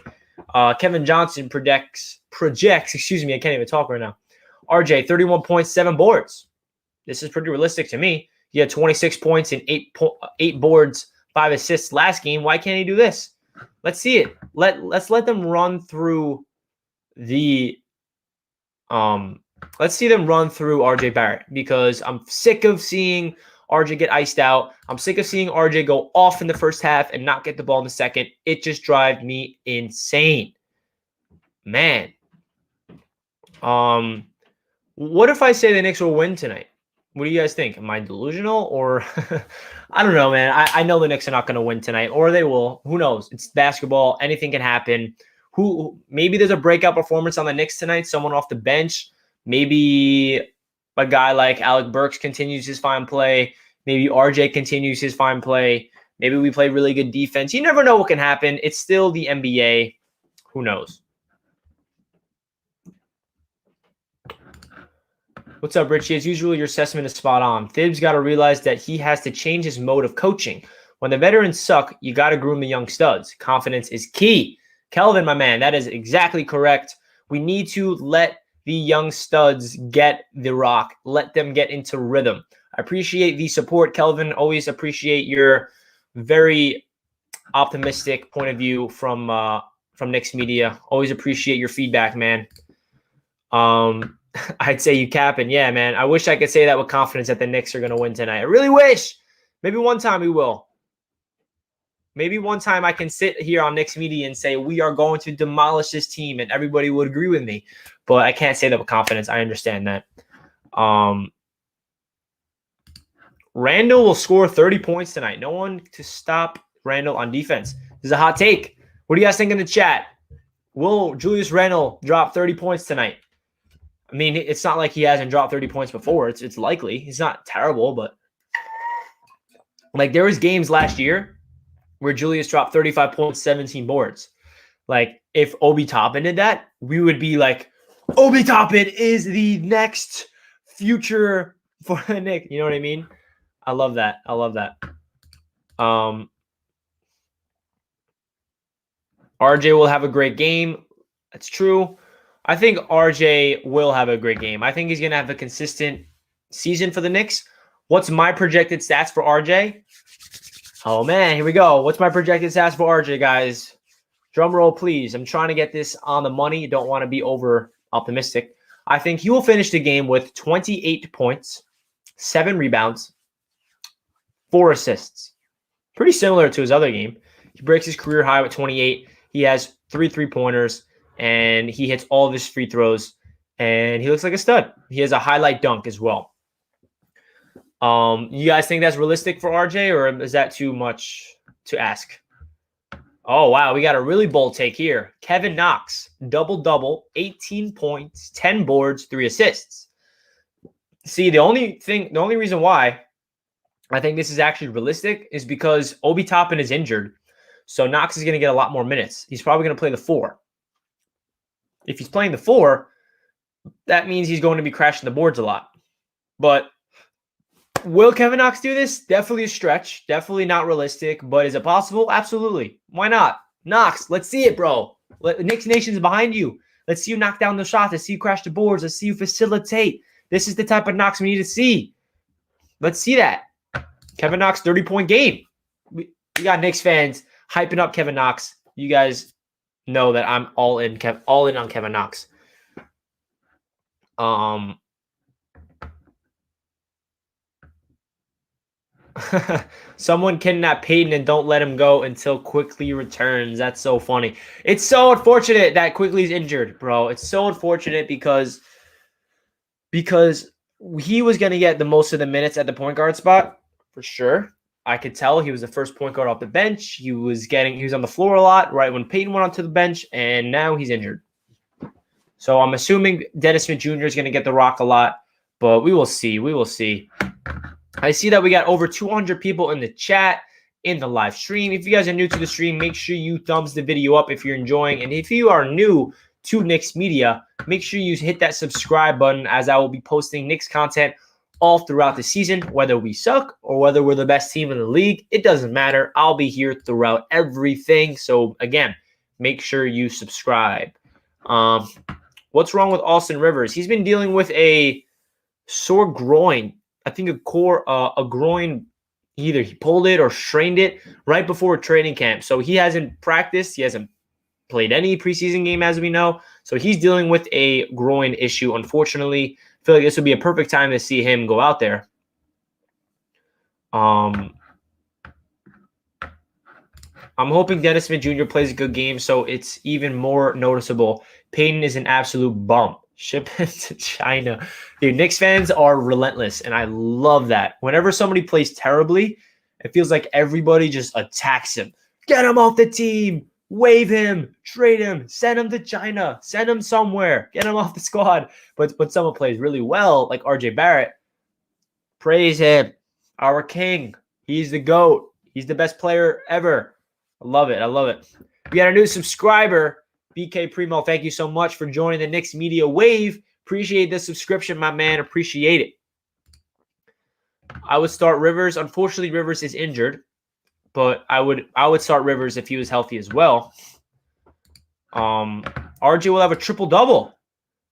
Kevin Johnson projects, excuse me, I can't even talk right now. RJ, 31 points, 7 boards. This is pretty realistic to me. He had 26 points and 8 boards, 5 assists last game. Why can't he do this? Let's see it. Let's let them run through the let's see them run through RJ Barrett because I'm sick of seeing RJ get iced out. I'm sick of seeing RJ go off in the first half and not get the ball in the second. It just drives me insane. Man. What if I say the Knicks will win tonight? What do you guys think? Am I delusional or I don't know, man. I know the Knicks are not going to win tonight or they will. Who knows? It's basketball. Anything can happen. Maybe there's a breakout performance on the Knicks tonight, someone off the bench. Maybe a guy like Alec Burks continues his fine play. Maybe RJ continues his fine play. Maybe we play really good defense. You never know what can happen. It's still the NBA. Who knows? What's up, Richie? As usual, your assessment is spot on. Thibs got to realize that he has to change his mode of coaching. When the veterans suck, you got to groom the young studs. Confidence is key. Kelvin, my man, that is exactly correct. We need to let the young studs get the rock. Let them get into rhythm. I appreciate the support, Kelvin. Always appreciate your very optimistic point of view from Knicks Media. Always appreciate your feedback, man. I'd say you capping. Yeah, man. I wish I could say that with confidence that the Knicks are going to win tonight. I really wish. Maybe one time we will. Maybe one time I can sit here on Knicks Media and say we are going to demolish this team and everybody would agree with me. But I can't say that with confidence. I understand that. Randall will score 30 points tonight. No one to stop Randall on defense. This is a hot take. What do you guys think in the chat? Will Julius Randle drop 30 points tonight? I mean, it's not like he hasn't dropped 30 points before. It's likely. He's not terrible, but like there was games last year where Julius dropped 35 points, 17 boards. Like if Obi Toppin did that, we would be like, Obi Toppin is the next future for the Knicks. You know what I mean? I love that. I love that. RJ will have a great game. That's true. I think RJ will have a great game. I think he's going to have a consistent season for the Knicks. What's my projected stats for RJ? Oh, man, here we go. What's my projected stats for RJ, guys? Drum roll, please. I'm trying to get this on the money. Don't want to be over optimistic. I think he will finish the game with 28 points, 7 rebounds, 4 assists. Pretty similar to his other game. He breaks his career high with 28. He has 3 3-pointers. And he hits all of his free throws, and he looks like a stud. He has a highlight dunk as well. You guys think that's realistic for RJ, or is that too much to ask? Oh, wow. We got a really bold take here. Kevin Knox, double-double, 18 points, 10 boards, 3 assists. See, the only reason why I think this is actually realistic is because Obi Toppin is injured, so Knox is going to get a lot more minutes. He's probably going to play the 4. If he's playing the 4, that means he's going to be crashing the boards a lot. But will Kevin Knox do this? Definitely a stretch. Definitely not realistic. But is it possible? Absolutely. Why not? Knox, let's see it, bro. Knicks Nation's behind you. Let's see you knock down the shots. Let's see you crash the boards. Let's see you facilitate. This is the type of Knox we need to see. Let's see that. Kevin Knox, 30-point game. We got Knicks fans hyping up Kevin Knox. You guys know that I'm all in on Kevin Knox. Someone kidnap Peyton and don't let him go until Quickley returns. That's so funny. It's so unfortunate that Quickley's injured, bro. It's so unfortunate because he was going to get the most of the minutes at the point guard spot for sure. I could tell he was the first point guard off the bench. He was on the floor a lot right when Peyton went onto the bench, and now he's injured. So I'm assuming Dennis Smith Jr. is going to get the rock a lot, but we will see. We will see. I see that we got over 200 people in the chat, in the live stream. If you guys are new to the stream, make sure you thumbs the video up if you're enjoying. And if you are new to Knicks Media, make sure you hit that subscribe button, as I will be posting Knicks content all throughout the season, whether we suck or whether we're the best team in the league. It doesn't matter. I'll be here throughout everything. So again, make sure you subscribe. What's wrong with Austin Rivers? He's been dealing with a sore groin. I think a groin, either he pulled it or strained it right before training camp. So he hasn't practiced. He hasn't played any preseason game, as we know. So he's dealing with a groin issue, unfortunately. I feel like this would be a perfect time to see him go out there. I'm hoping Dennis Smith Jr. plays a good game, so it's even more noticeable. Peyton is an absolute bum. Ship him to China. Dude, Knicks fans are relentless, and I love that. Whenever somebody plays terribly, it feels like everybody just attacks him. Get him off the team. Waive him, trade him, send him to China, send him somewhere, get him off the squad. But when someone plays really well, like RJ Barrett, praise him. Our king. He's the GOAT. He's the best player ever. I love it. I love it. We got a new subscriber, BK Primo. Thank you so much for joining the Knicks Media Wave. Appreciate the subscription, my man. Appreciate it. I would start Rivers. Unfortunately, Rivers is injured. But I would start Rivers if he was healthy as well. RJ will have a triple-double.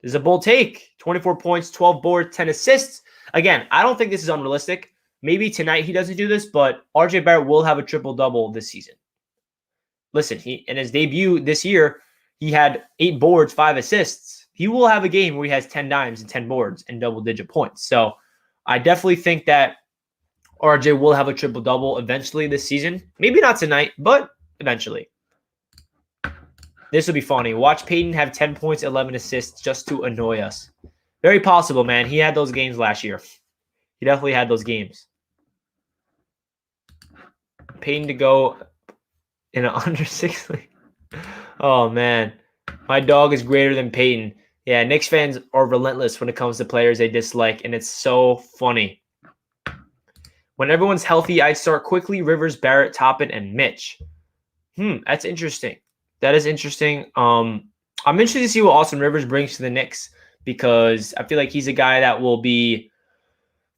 This is a bold take. 24 points, 12 boards, 10 assists. Again, I don't think this is unrealistic. Maybe tonight he doesn't do this, but RJ Barrett will have a triple-double this season. Listen, in his debut this year, he had 8 boards, 5 assists. He will have a game where he has 10 dimes and 10 boards and double-digit points. So I definitely think that RJ will have a triple-double eventually this season. Maybe not tonight, but eventually. This will be funny. Watch Peyton have 10 points, 11 assists just to annoy us. Very possible, man. He had those games last year. He definitely had those games. Peyton to go in an under 6 league. Oh, man. My dog is greater than Peyton. Yeah, Knicks fans are relentless when it comes to players they dislike, and it's so funny. When everyone's healthy, I'd start Quickley, Rivers, Barrett, Toppin, and Mitch. That's interesting. That is interesting. I'm interested to see what Austin Rivers brings to the Knicks, because I feel like he's a guy that will be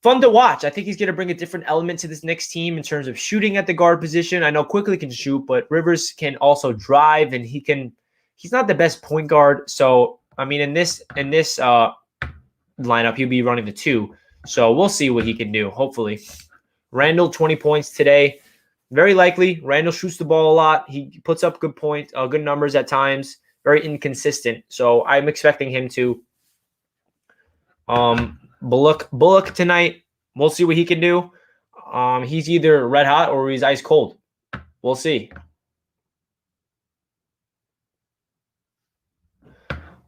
fun to watch. I think he's going to bring a different element to this Knicks team in terms of shooting at the guard position. I know Quickley can shoot, but Rivers can also drive, and he's not the best point guard. So, I mean, in this lineup, he'll be running the 2. So we'll see what he can do, hopefully. Randall, 20 points today. Very likely. Randall shoots the ball a lot. He puts up good numbers at times. Very inconsistent. So I'm expecting him to. Bullock tonight. We'll see what he can do. He's either red hot or he's ice cold. We'll see.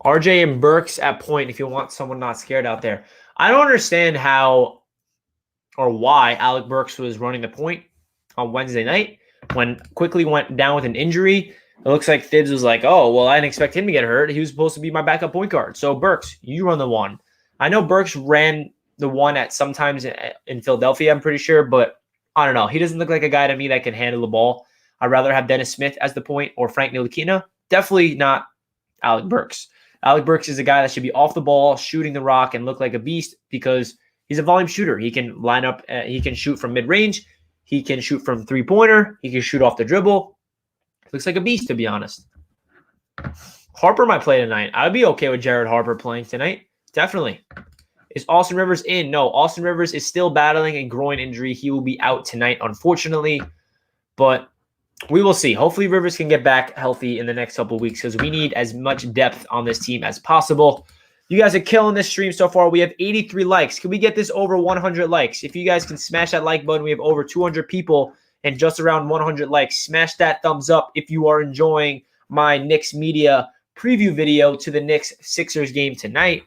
RJ and Burks at point if you want someone not scared out there. I don't understand how or why Alec Burks was running the point on Wednesday night when Quickley went down with an injury. It looks like Thibs was like, oh, well, I didn't expect him to get hurt. He was supposed to be my backup point guard. So, Burks, you run the 1. I know Burks ran the 1 at sometimes in Philadelphia, I'm pretty sure, but I don't know. He doesn't look like a guy to me that can handle the ball. I'd rather have Dennis Smith as the point or Frank Ntilikina. Definitely not Alec Burks. Alec Burks is a guy that should be off the ball, shooting the rock, and look like a beast because he's a volume shooter. He can line up. He can shoot from mid-range. He can shoot from three-pointer. He can shoot off the dribble. Looks like a beast, to be honest. Harper might play tonight. I'd be okay with Jared Harper playing tonight. Definitely. Is Austin Rivers in? No, Austin Rivers is still battling a groin injury. He will be out tonight, unfortunately. But we will see. Hopefully Rivers can get back healthy in the next couple of weeks because we need as much depth on this team as possible. You guys are killing this stream so far. We have 83 likes. Can we get this over 100 likes? If you guys can smash that like button, we have over 200 people and just around 100 likes. Smash that thumbs up if you are enjoying my Knicks media preview video to the Knicks Sixers game tonight.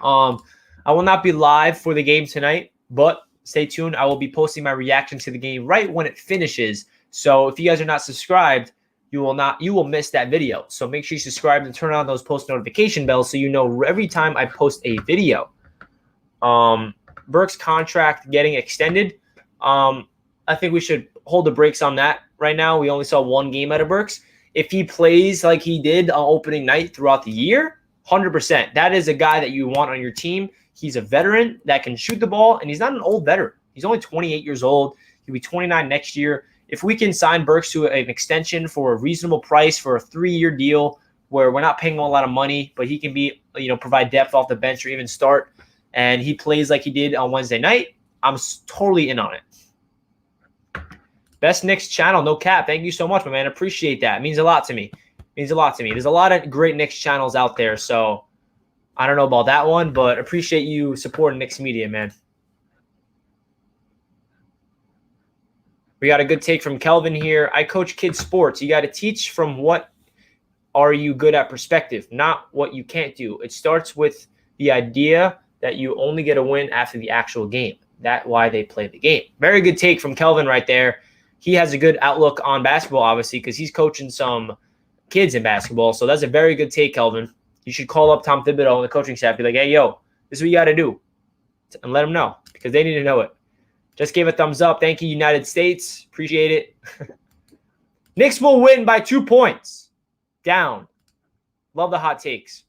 I will not be live for the game tonight, but stay tuned. I will be posting my reaction to the game right when it finishes. So if you guys are not subscribed, you will miss that video. So make sure you subscribe and turn on those post notification bells so you know every time I post a video. Burks' contract getting extended. I think we should hold the brakes on that right now. We only saw one game out of Burks. If he plays like he did on opening night throughout the year, 100%. That is a guy that you want on your team. He's a veteran that can shoot the ball, and he's not an old veteran. He's only 28 years old. He'll be 29 next year. If we can sign Burks to an extension for a reasonable price for a 3-year deal where we're not paying him a lot of money, but he can be, provide depth off the bench or even start, and he plays like he did on Wednesday night, I'm totally in on it. Best Knicks channel, no cap. Thank you so much, my man. Appreciate that. It means a lot to me. There's a lot of great Knicks channels out there, so I don't know about that one, but appreciate you supporting Knicks media, man. We got a good take from Kelvin here. I coach kids sports. You got to teach from what are you good at perspective, not what you can't do. It starts with the idea that you only get a win after the actual game. That's why they play the game. Very good take from Kelvin right there. He has a good outlook on basketball, obviously, because he's coaching some kids in basketball. So that's a very good take, Kelvin. You should call up Tom Thibodeau and the coaching staff. Be like, hey, yo, this is what you got to do. And let them know because they need to know it. Just gave a thumbs up. Thank you, United States. Appreciate it. Knicks will win by 2 points. Down. Love the hot takes.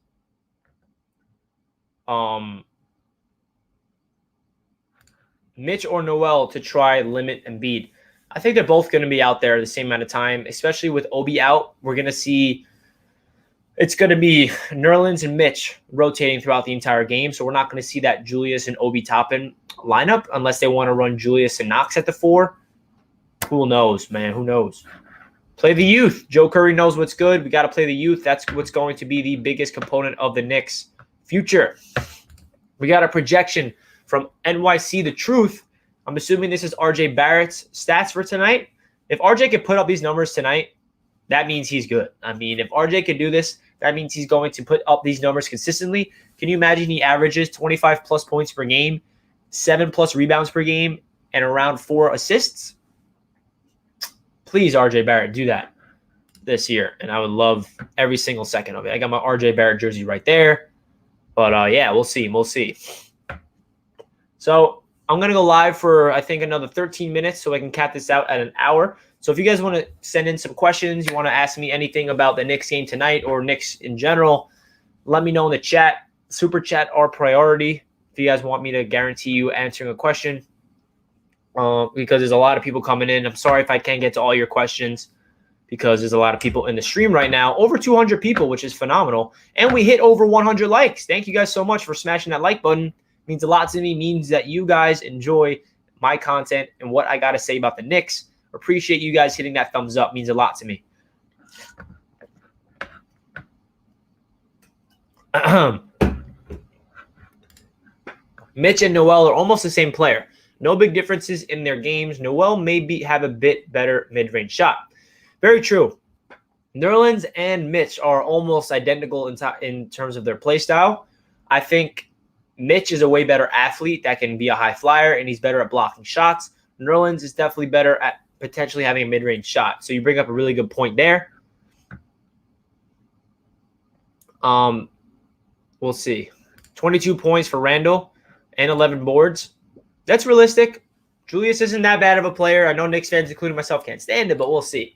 Mitch or Noel to try limit Embiid. I think they're both going to be out there the same amount of time, especially with Obi out. We're going to see it's going to be Nerlens and Mitch rotating throughout the entire game. So we're not going to see that Julius and Obi Toppin lineup unless they want to run Julius and Knox at the 4. Who knows, man? Who knows? Play the youth. Joe Curry knows what's good. We got to play the youth. That's what's going to be the biggest component of the Knicks' future. We got a projection from NYC The Truth. I'm assuming this is RJ Barrett's stats for tonight. If RJ could put up these numbers tonight, that means he's good. I mean, if RJ could do this, that means he's going to put up these numbers consistently. Can you imagine he averages 25-plus points per game, 7-plus rebounds per game, and around 4 assists? Please, RJ Barrett, do that this year, and I would love every single second of it. I got my RJ Barrett jersey right there. But, yeah, we'll see. We'll see. So I'm going to go live for, I think, another 13 minutes so I can cap this out at an hour. So if you guys want to send in some questions, you want to ask me anything about the Knicks game tonight or Knicks in general, let me know in the chat. Super chat are priority if you guys want me to guarantee you answering a question because there's a lot of people coming in. I'm sorry if I can't get to all your questions because there's a lot of people in the stream right now. Over 200 people, which is phenomenal. And we hit over 100 likes. Thank you guys so much for smashing that like button. It means a lot to me. It means that you guys enjoy my content and what I got to say about the Knicks. Appreciate you guys hitting that thumbs up. It means a lot to me. Mitch and Noel are almost the same player. No big differences in their games. Noel may have a bit better mid-range shot. Very true. Nerlens and Mitch are almost identical in terms of their play style. I think Mitch is a way better athlete that can be a high flyer, and he's better at blocking shots. Nerlens is definitely better at potentially having a mid-range shot. So you bring up a really good point there. We'll see. 22 points for Randall and 11 boards. That's realistic. Julius isn't that bad of a player. I know Knicks fans, including myself, can't stand it, but we'll see.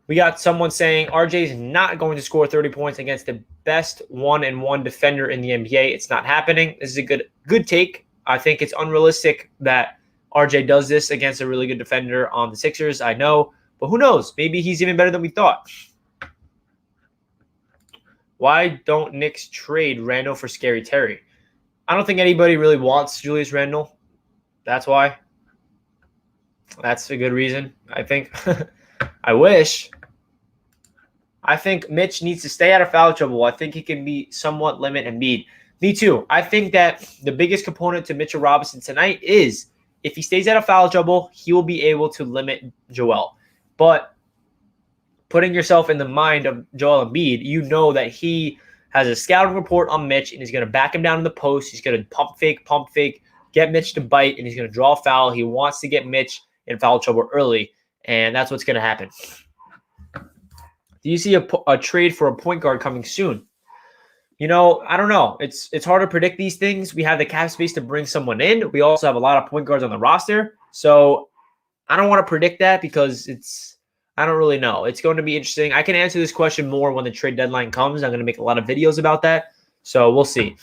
We got someone saying RJ is not going to score 30 points against the best 1-and-1 defender in the NBA. It's not happening. This is a good take. I think it's unrealistic that RJ does this against a really good defender on the Sixers. I know, but who knows? Maybe he's even better than we thought. Why don't Knicks trade Randall for Scary Terry? I don't think anybody really wants Julius Randle. That's why. That's a good reason, I think. I wish. I think Mitch needs to stay out of foul trouble. I think he can be somewhat limit Embiid. Me too. I think that the biggest component to Mitchell Robinson tonight is if he stays out of foul trouble, he will be able to limit Joel. But putting yourself in the mind of Joel Embiid, you know that he has a scouting report on Mitch, and he's going to back him down in the post. He's going to pump fake, get Mitch to bite, and he's going to draw a foul. He wants to get Mitch in foul trouble early, and that's what's going to happen. Do you see a trade for a point guard coming soon? You know, I don't know. It's hard to predict these things. We have the cap space to bring someone in. We also have a lot of point guards on the roster. So I don't want to predict that because I don't really know. It's going to be interesting. I can answer this question more when the trade deadline comes. I'm going to make a lot of videos about that. So we'll see.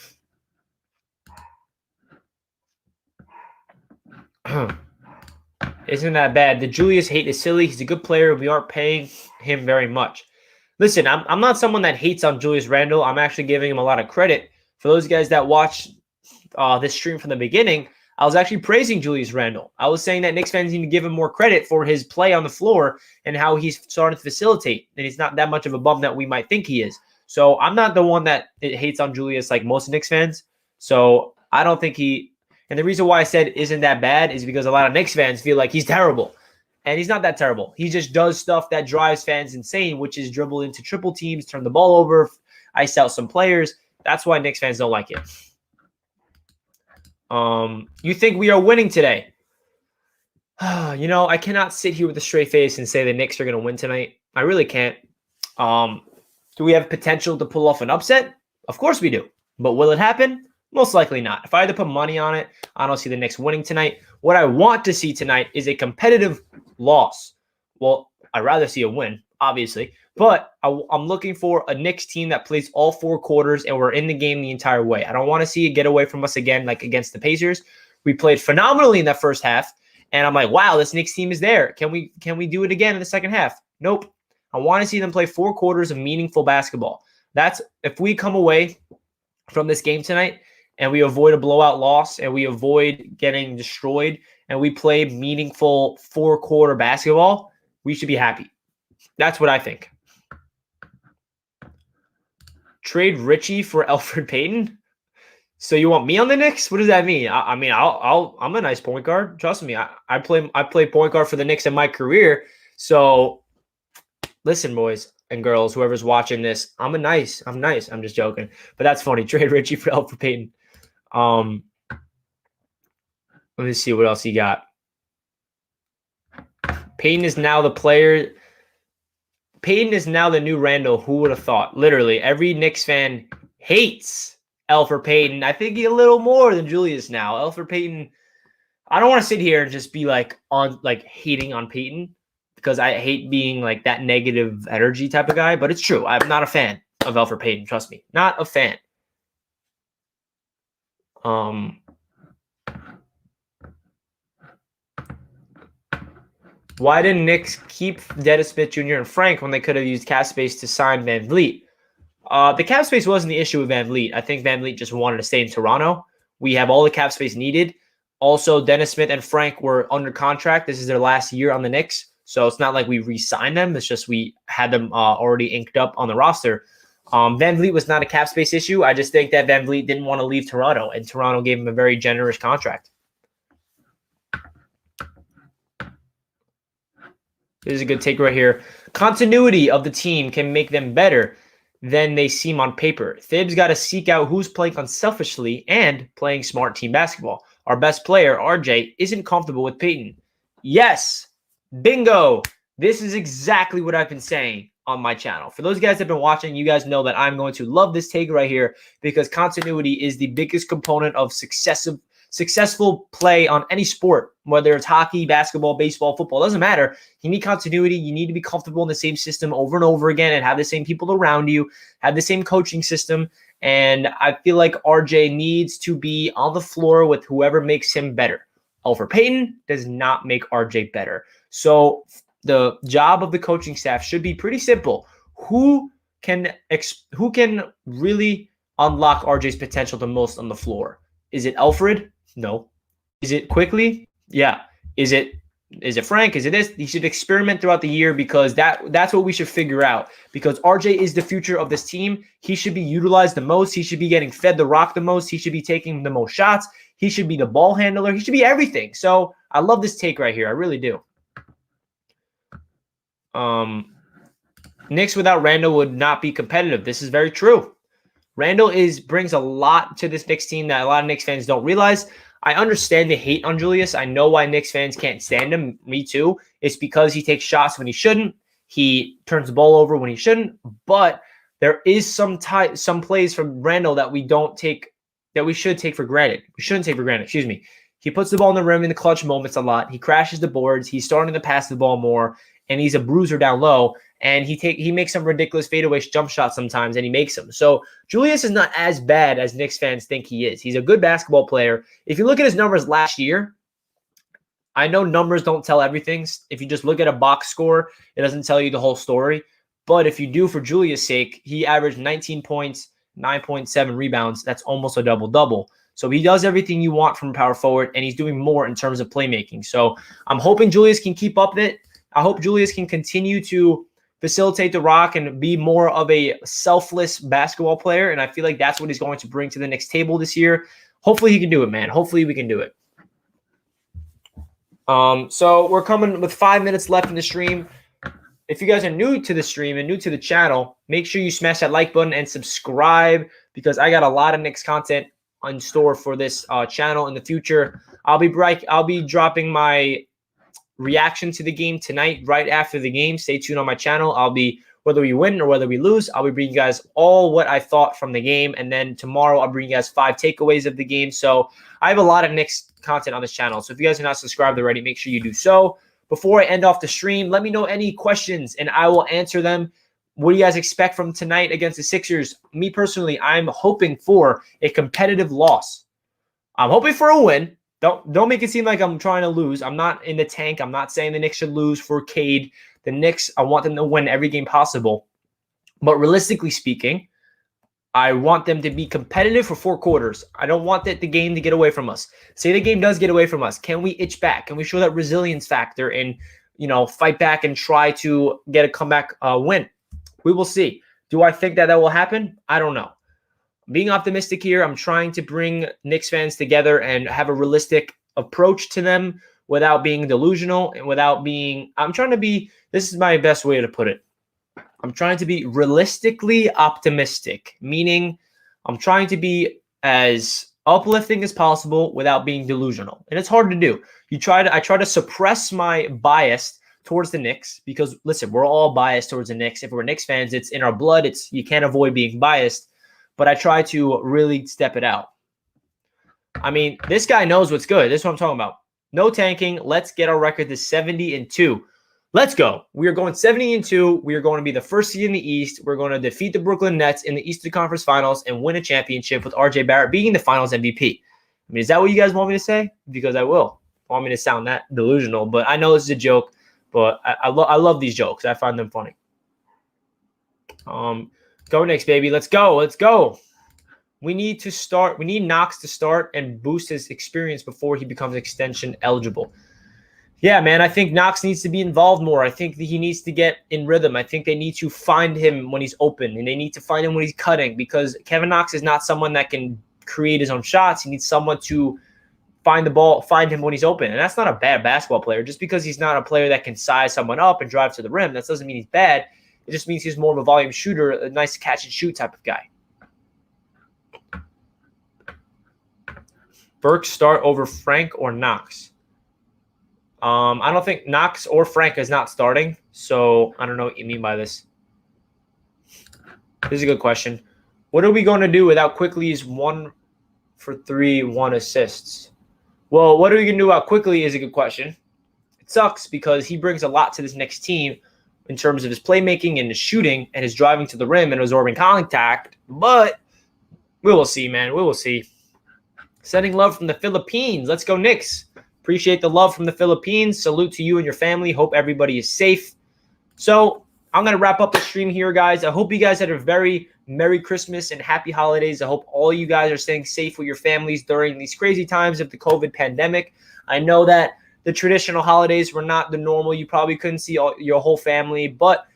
Isn't that bad? The Julius hate is silly. He's a good player. We aren't paying him very much. Listen, I'm not someone that hates on Julius Randle. I'm actually giving him a lot of credit. For those guys that watched this stream from the beginning, I was actually praising Julius Randle. I was saying that Knicks fans need to give him more credit for his play on the floor and how he's starting to facilitate. And he's not that much of a bum that we might think he is. So I'm not the one that hates on Julius like most Knicks fans. So I don't think he – and the reason why I said isn't that bad is because a lot of Knicks fans feel like he's terrible. And he's not that terrible. He just does stuff that drives fans insane, which is dribble into triple teams, turn the ball over, ice out some players. That's why Knicks fans don't like it. You think we are winning today? You know, I cannot sit here with a straight face and say the Knicks are going to win tonight. I really can't. Do we have potential to pull off an upset? Of course we do. But will it happen? Most likely not. If I had to put money on it, I don't see the Knicks winning tonight. What I want to see tonight is a competitive loss. Well, I'd rather see a win, obviously. But I'm looking for a Knicks team that plays all 4 quarters and we're in the game the entire way. I don't want to see it get away from us again like against the Pacers. We played phenomenally in that first half, and I'm like, wow, this Knicks team is there. Can we do it again in the second half? Nope. I want to see them play 4 quarters of meaningful basketball. That's if we come away from this game tonight and we avoid a blowout loss and we avoid getting destroyed and we play meaningful 4-quarter basketball, we should be happy. That's what I think. Trade Richie for Elfrid Payton? So you want me on the Knicks? What does that mean? I'm a nice point guard. Trust me. I play point guard for the Knicks in my career. So listen, boys and girls, whoever's watching this, I'm nice. I'm just joking. But that's funny. Trade Richie for Elfrid Payton. Let me see what else he got. Payton is now the player. Payton is now the new Randle. Who would have thought? Literally, every Knicks fan hates Elfrid Payton. I think he a little more than Julius now. Elfrid Payton. I don't want to sit here and just be hating on Payton because I hate being like that negative energy type of guy. But it's true. I'm not a fan of Elfrid Payton. Trust me, not a fan. Why didn't Knicks keep Dennis Smith Jr. and Frank when they could have used cap space to sign Van Vliet? The cap space wasn't the issue with Van Vliet. I think Van Vliet just wanted to stay in Toronto. We have all the cap space needed. Also, Dennis Smith and Frank were under contract. This is their last year on the Knicks. So it's not like we re-signed them. It's just we had them already inked up on the roster. Van Vliet was not a cap space issue. I just think that Van Vliet didn't want to leave Toronto, and Toronto gave him a very generous contract. This is a good take right here. Continuity of the team can make them better than they seem on paper. Thibs got to seek out who's playing unselfishly and playing smart team basketball. Our best player, RJ, isn't comfortable with Payton. Yes, bingo. This is exactly what I've been saying on my channel. For those guys that have been watching, you guys know that I'm going to love this take right here because continuity is the biggest component of successful play on any sport, whether it's hockey, basketball, baseball, football, doesn't matter. You need continuity. You need to be comfortable in the same system over and over again and have the same people around you, have the same coaching system. And I feel like RJ needs to be on the floor with whoever makes him better. Elfrid Payton does not make RJ better. So the job of the coaching staff should be pretty simple. Who can really unlock RJ's potential the most on the floor? Is it Elfrid? No. Is it Quickley? Yeah. Is it Frank? Is it this? He should experiment throughout the year because that's what we should figure out. Because RJ is the future of this team. He should be utilized the most. He should be getting fed the rock the most. He should be taking the most shots. He should be the ball handler. He should be everything. So I love this take right here. I really do. Knicks without Randle would not be competitive. This is very true. Randall brings a lot to this Knicks team that a lot of Knicks fans don't realize. I understand the hate on Julius. I know why Knicks fans can't stand him. Me too. It's because he takes shots when he shouldn't. He turns the ball over when he shouldn't. But there is some plays from Randall that we should take for granted. We shouldn't take for granted. Excuse me. He puts the ball in the rim in the clutch moments a lot. He crashes the boards. He's starting to pass the ball more, and he's a bruiser down low. And he makes some ridiculous fadeaway jump shots sometimes, and he makes them. So Julius is not as bad as Knicks fans think he is. He's a good basketball player. If you look at his numbers last year, I know numbers don't tell everything. If you just look at a box score, it doesn't tell you the whole story. But if you do, for Julius' sake, he averaged 19 points, 9.7 rebounds. That's almost a double-double. So he does everything you want from power forward, and he's doing more in terms of playmaking. So I'm hoping Julius can keep up with it. I hope Julius can continue to facilitate the rock and be more of a selfless basketball player. And I feel like that's what he's going to bring to the Knicks table this year. Hopefully he can do it, man. Hopefully we can do it. So we're coming with 5 minutes left in the stream. If you guys are new to the stream and new to the channel, make sure you smash that like button and subscribe, because I got a lot of Knicks content in store for this channel in the future. I'll be dropping my reaction to the game tonight, right after the game. Stay tuned on my channel. Whether we win or whether we lose, I'll be bringing you guys all what I thought from the game. And then tomorrow I'll bring you guys 5 takeaways of the game. So I have a lot of Knicks content on this channel. So if you guys are not subscribed already, make sure you do so. Before I end off the stream, let me know any questions and I will answer them. What do you guys expect from tonight against the Sixers? Me personally, I'm hoping for a competitive loss. I'm hoping for a win. Don't make it seem like I'm trying to lose. I'm not in the tank. I'm not saying the Knicks should lose for Cade. The Knicks, I want them to win every game possible. But realistically speaking, I want them to be competitive for 4 quarters. I don't want the game to get away from us. Say the game does get away from us. Can we itch back? Can we show that resilience factor and, fight back and try to get a comeback win? We will see. Do I think that will happen? I don't know. Being optimistic here, I'm trying to bring Knicks fans together and have a realistic approach to them without being delusional and this is my best way to put it. I'm trying to be realistically optimistic, meaning I'm trying to be as uplifting as possible without being delusional. And it's hard to do. I try to suppress my bias towards the Knicks because, listen, we're all biased towards the Knicks. If we're Knicks fans, it's in our blood. You can't avoid being biased. But I try to really step it out. I mean, this guy knows what's good. This is what I'm talking about. No tanking. Let's get our record to 70-2. Let's go. We are going 70-2. We are going to be the first seed in the East. We're going to defeat the Brooklyn Nets in the Eastern Conference Finals and win a championship with RJ Barrett being the Finals MVP. I mean, is that what you guys want me to say? Because I will. Want me to sound that delusional, but I know this is a joke. But I love these jokes. I find them funny. Go Knicks, baby. Let's go. Let's go. We need Knox to start and boost his experience before he becomes extension eligible. Yeah, man, I think Knox needs to be involved more. I think that he needs to get in rhythm. I think they need to find him when he's open, and they need to find him when he's cutting, because Kevin Knox is not someone that can create his own shots. He needs someone to find him when he's open. And that's not a bad basketball player. Just because he's not a player that can size someone up and drive to the rim, that doesn't mean he's bad. It just means he's more of a volume shooter, a nice catch and shoot type of guy. Burke start over Frank or Knox? I don't think Knox or Frank is not starting, so I don't know what you mean by this. This is a good question. What are we going to do without Quickley's 1 for 3, 1 assists? Well, what are we going to do without Quickley is a good question. It sucks because he brings a lot to this next team in terms of his playmaking and his shooting and his driving to the rim and absorbing contact, but we will see, man. We will see. Sending love from the Philippines. Let's go, Knicks. Appreciate the love from the Philippines. Salute to you and your family. Hope everybody is safe. So I'm going to wrap up the stream here, guys. I hope you guys had a very Merry Christmas and Happy Holidays. I hope all you guys are staying safe with your families during these crazy times of the COVID pandemic. I know that the traditional holidays were not the normal. You probably couldn't see your whole family, but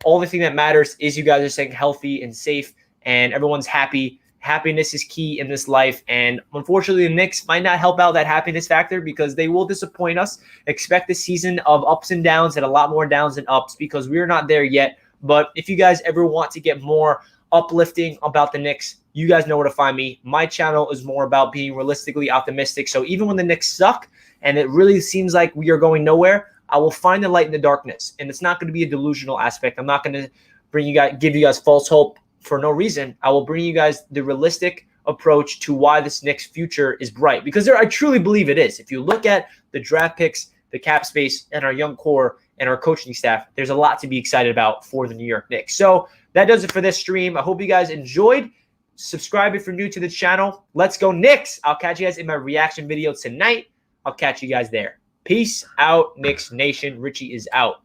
only thing that matters is you guys are staying healthy and safe, and everyone's happy. Happiness is key in this life, and unfortunately, the Knicks might not help out that happiness factor because they will disappoint us. Expect a season of ups and downs and a lot more downs than ups because we're not there yet. But if you guys ever want to get more uplifting about the Knicks, you guys know where to find me. My channel is more about being realistically optimistic. So even when the Knicks suck and it really seems like we are going nowhere, I will find the light in the darkness. And it's not going to be a delusional aspect. I'm not going to give you guys false hope for no reason. I will bring you guys the realistic approach to why this Knicks future is bright, because I truly believe it is. If you look at the draft picks, the cap space, and our young core and our coaching staff, there's a lot to be excited about for the New York Knicks. So that does it for this stream. I hope you guys enjoyed. Subscribe if you're new to the channel. Let's go Knicks. I'll catch you guys in my reaction video tonight. I'll catch you guys there. Peace out, Knicks Nation. Richie is out.